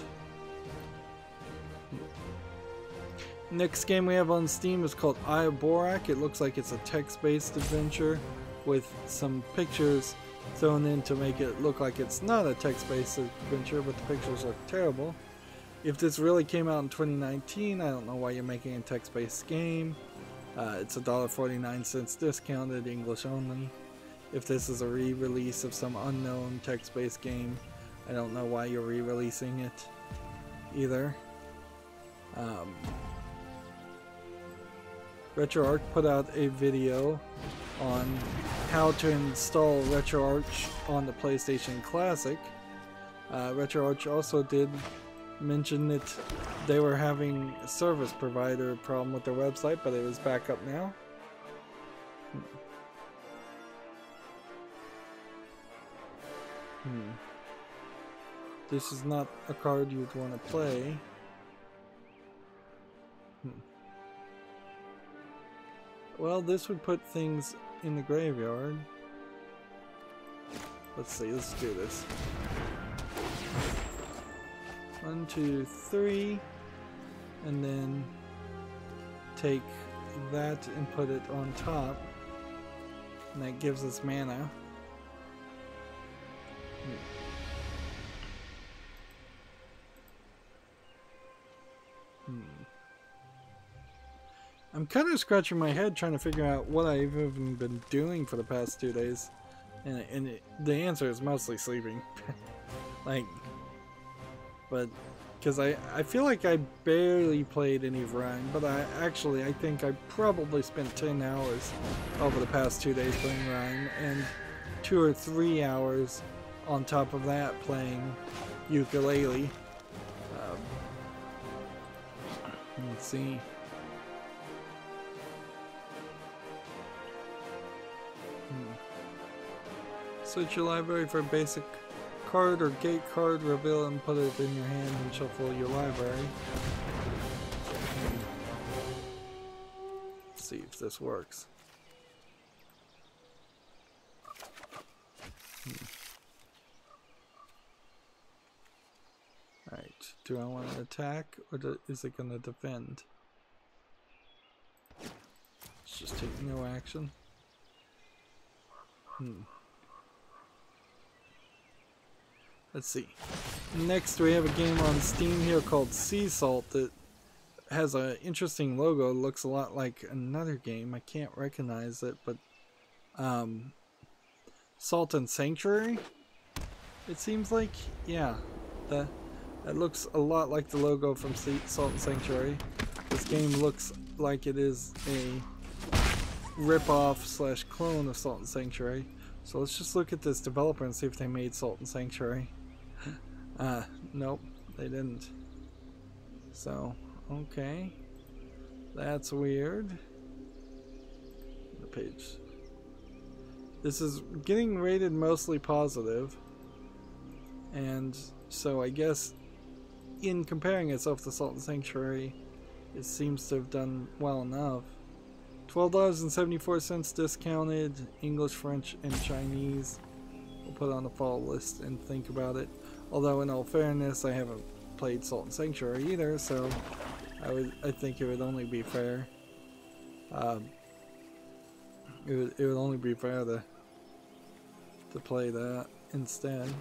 Next game we have on Steam is called Eye of Borak. It looks like it's a text-based adventure with some pictures thrown in to make it look like it's not a text-based adventure, but the pictures look terrible. If this really came out in 2019, I don't know why you're making a text-based game. It's $1.49 discounted, English only. If this is a re-release of some unknown text-based game, I don't know why you're re-releasing it either. RetroArch put out a video on how to install RetroArch on the PlayStation Classic. RetroArch also did mention that they were having a service provider problem with their website, but it was back up now. This is not a card you'd want to play. Well, this would put things in the graveyard. Let's see, let's do this. 1, 2, 3, and then take that and put it on top, and that gives us mana. I'm kind of scratching my head trying to figure out what I've even been doing for the past 2 days, and the answer is mostly sleeping. But because I feel like I barely played any Rhyme, but I think I probably spent 10 hours over the past 2 days playing Rhyme, and 2 or 3 hours on top of that playing ukulele. Let's see. Search your library for a basic card or gate card, reveal it and put it in your hand and shuffle your library. Let's see if this works. Alright, do I want to attack or is it going to defend? Let's just take no action. Let's see. Next we have a game on Steam here called Sea Salt that has an interesting logo. It looks a lot like another game. I can't recognize it, but Salt and Sanctuary, it seems like. Yeah, That looks a lot like the logo from Salt and Sanctuary. This game looks like it is a rip-off / clone of Salt and Sanctuary. So let's just look at this developer and see if they made Salt and Sanctuary. Nope, they didn't. So, okay. That's weird. The page. This is getting rated mostly positive. And so I guess in comparing itself to Salt and Sanctuary, it seems to have done well enough. $12.74 discounted, English, French, and Chinese. We'll put it on the fall list and think about it. Although in all fairness, I haven't played Salt and Sanctuary either, so I think it would only be fair. It would only be fair to play that instead.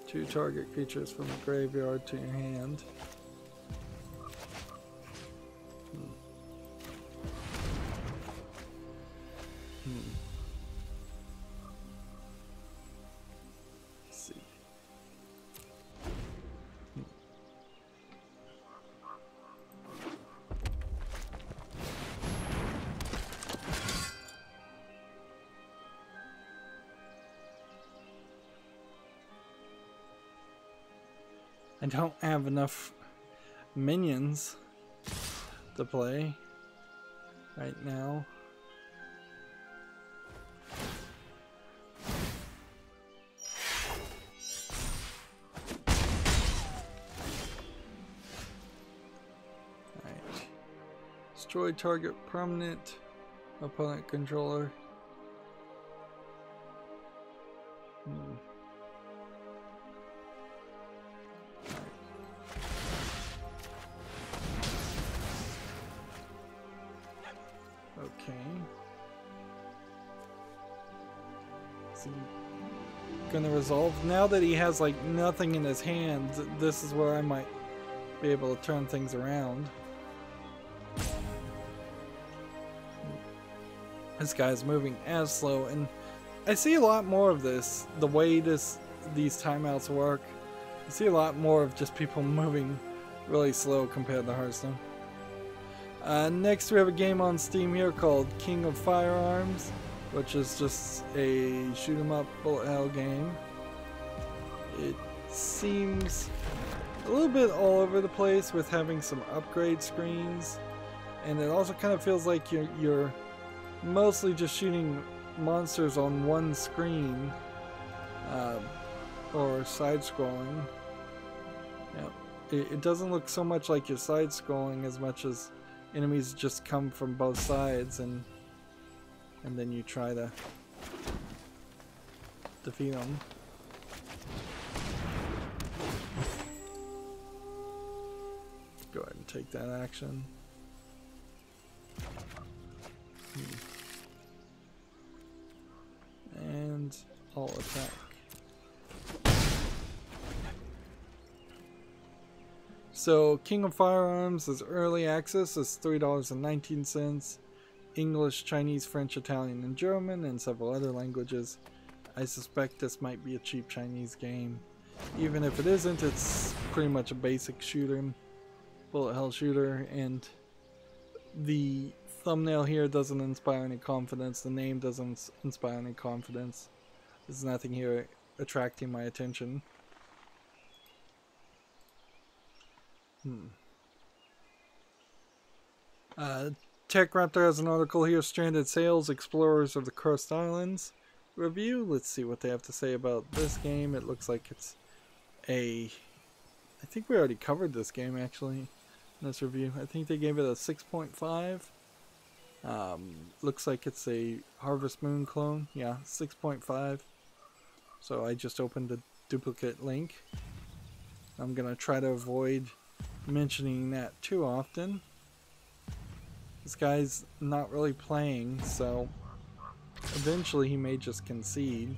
2 target creatures from the graveyard to your hand. Let's see. I don't have enough minions to play right now. Alright. Destroy target permanent opponent controller. Okay. Is he gonna resolve? Now that he has like nothing in his hand, this is where I might be able to turn things around. This guy's moving as slow, and I see a lot more of this. The way these timeouts work, I see a lot more of just people moving really slow compared to Hearthstone. Next we have a game on Steam here called King of Firearms, which is just a shoot 'em up bullet hell game. It seems a little bit all over the place with having some upgrade screens, and it also kind of feels like you're mostly just shooting monsters on one screen, or side-scrolling. Yeah, it doesn't look so much like you're side-scrolling as much as enemies just come from both sides, and then you try to defeat them. Go ahead and take that action. And I'll attack. So King of Firearms is early access. It's $3.19. English, Chinese, French, Italian, and German, and several other languages. I suspect this might be a cheap Chinese game. Even if it isn't, it's pretty much a basic shooter, bullet hell shooter, and the thumbnail here doesn't inspire any confidence. The name doesn't inspire any confidence. There's nothing here attracting my attention. Tech Raptor has an article here, Stranded Sails, Explorers of the Cursed Islands review. Let's see what they have to say about this game. It looks like it's I think we already covered this game actually in this review. I think they gave it a 6.5. Looks like it's a Harvest Moon clone. Yeah, 6.5. So I just opened the duplicate link. I'm gonna try to avoid mentioning that too often. This guy's not really playing, so eventually he may just concede.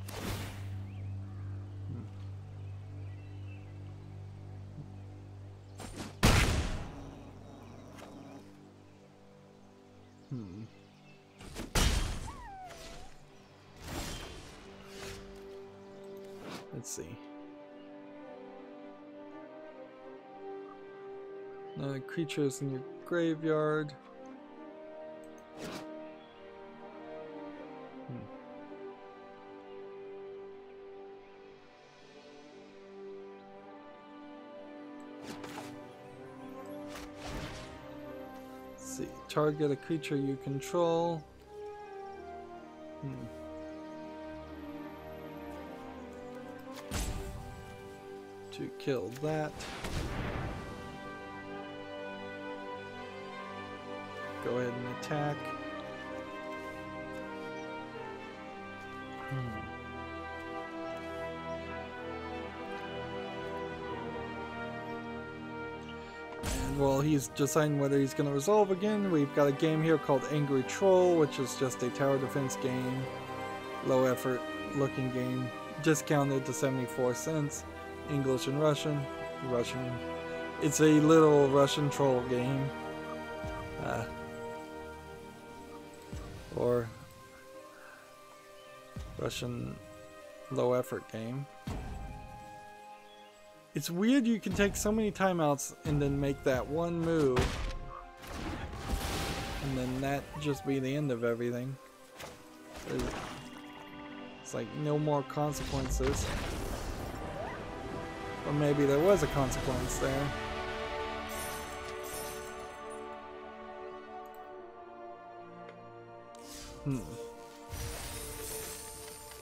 Let's see. Creatures in your graveyard. Let's see. Target a creature you control. To kill that. Go ahead and attack. And while he's deciding whether he's going to resolve again, we've got a game here called Angry Troll, which is just a tower defense game. Low effort looking game. Discounted to 74 cents. English and Russian. It's a little Russian troll game. Or Russian low effort game. It's weird you can take so many timeouts and then make that one move and then that just be the end of everything. It's like no more consequences. Or maybe there was a consequence there.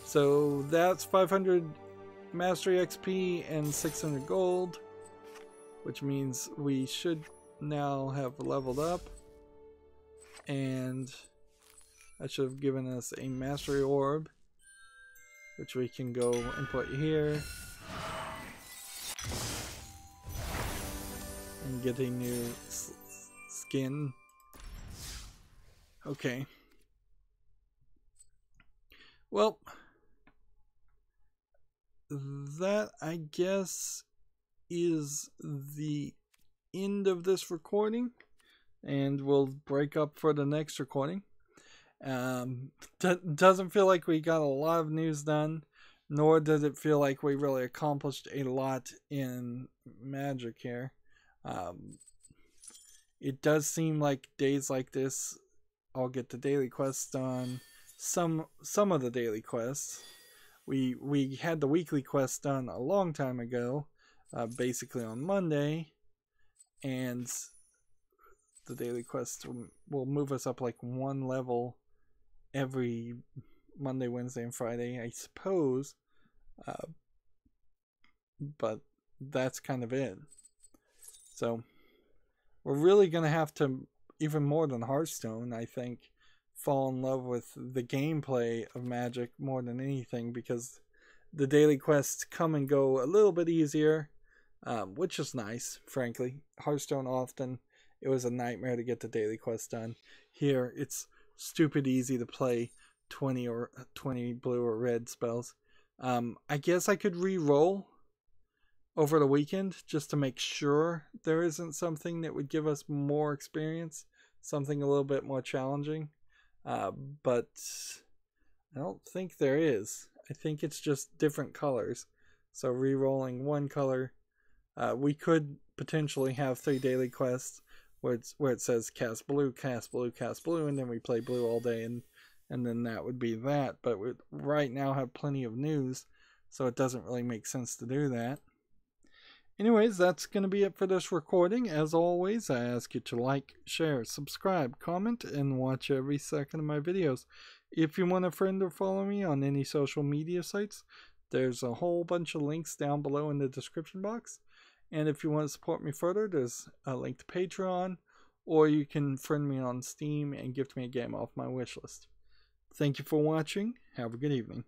So that's 500 Mastery XP and 600 gold, which means we should now have leveled up, and that should have given us a Mastery Orb, which we can go and put here and get a new skin. Okay. Well, that, I guess, is the end of this recording, and we'll break up for the next recording. Doesn't feel like we got a lot of news done, nor does it feel like we really accomplished a lot in Magic here. It does seem like days like this, I'll get the daily quests done. Some of the daily quests. We had the weekly quest done a long time ago, basically on Monday, and the daily quest will move us up like one level every Monday, Wednesday, and Friday, I suppose. But that's kind of it. So we're really going to have to, even more than Hearthstone, I think, fall in love with the gameplay of Magic more than anything, because the daily quests come and go a little bit easier, which is nice, frankly. Hearthstone, often it was a nightmare to get the daily quest done. Here it's stupid easy to play 20 blue or red spells. I guess I could re-roll over the weekend just to make sure there isn't something that would give us more experience, something a little bit more challenging. But I don't think there is. I think it's just different colors. So re-rolling one color, we could potentially have 3 daily quests where it says cast blue, cast blue, cast blue, and then we play blue all day, and then that would be that. But we right now have plenty of news, so it doesn't really make sense to do that. Anyways, that's going to be it for this recording. As always, I ask you to like, share, subscribe, comment, and watch every second of my videos. If you want a friend or follow me on any social media sites, there's a whole bunch of links down below in the description box. And if you want to support me further, there's a link to Patreon, or you can friend me on Steam and gift me a game off my wishlist. Thank you for watching. Have a good evening.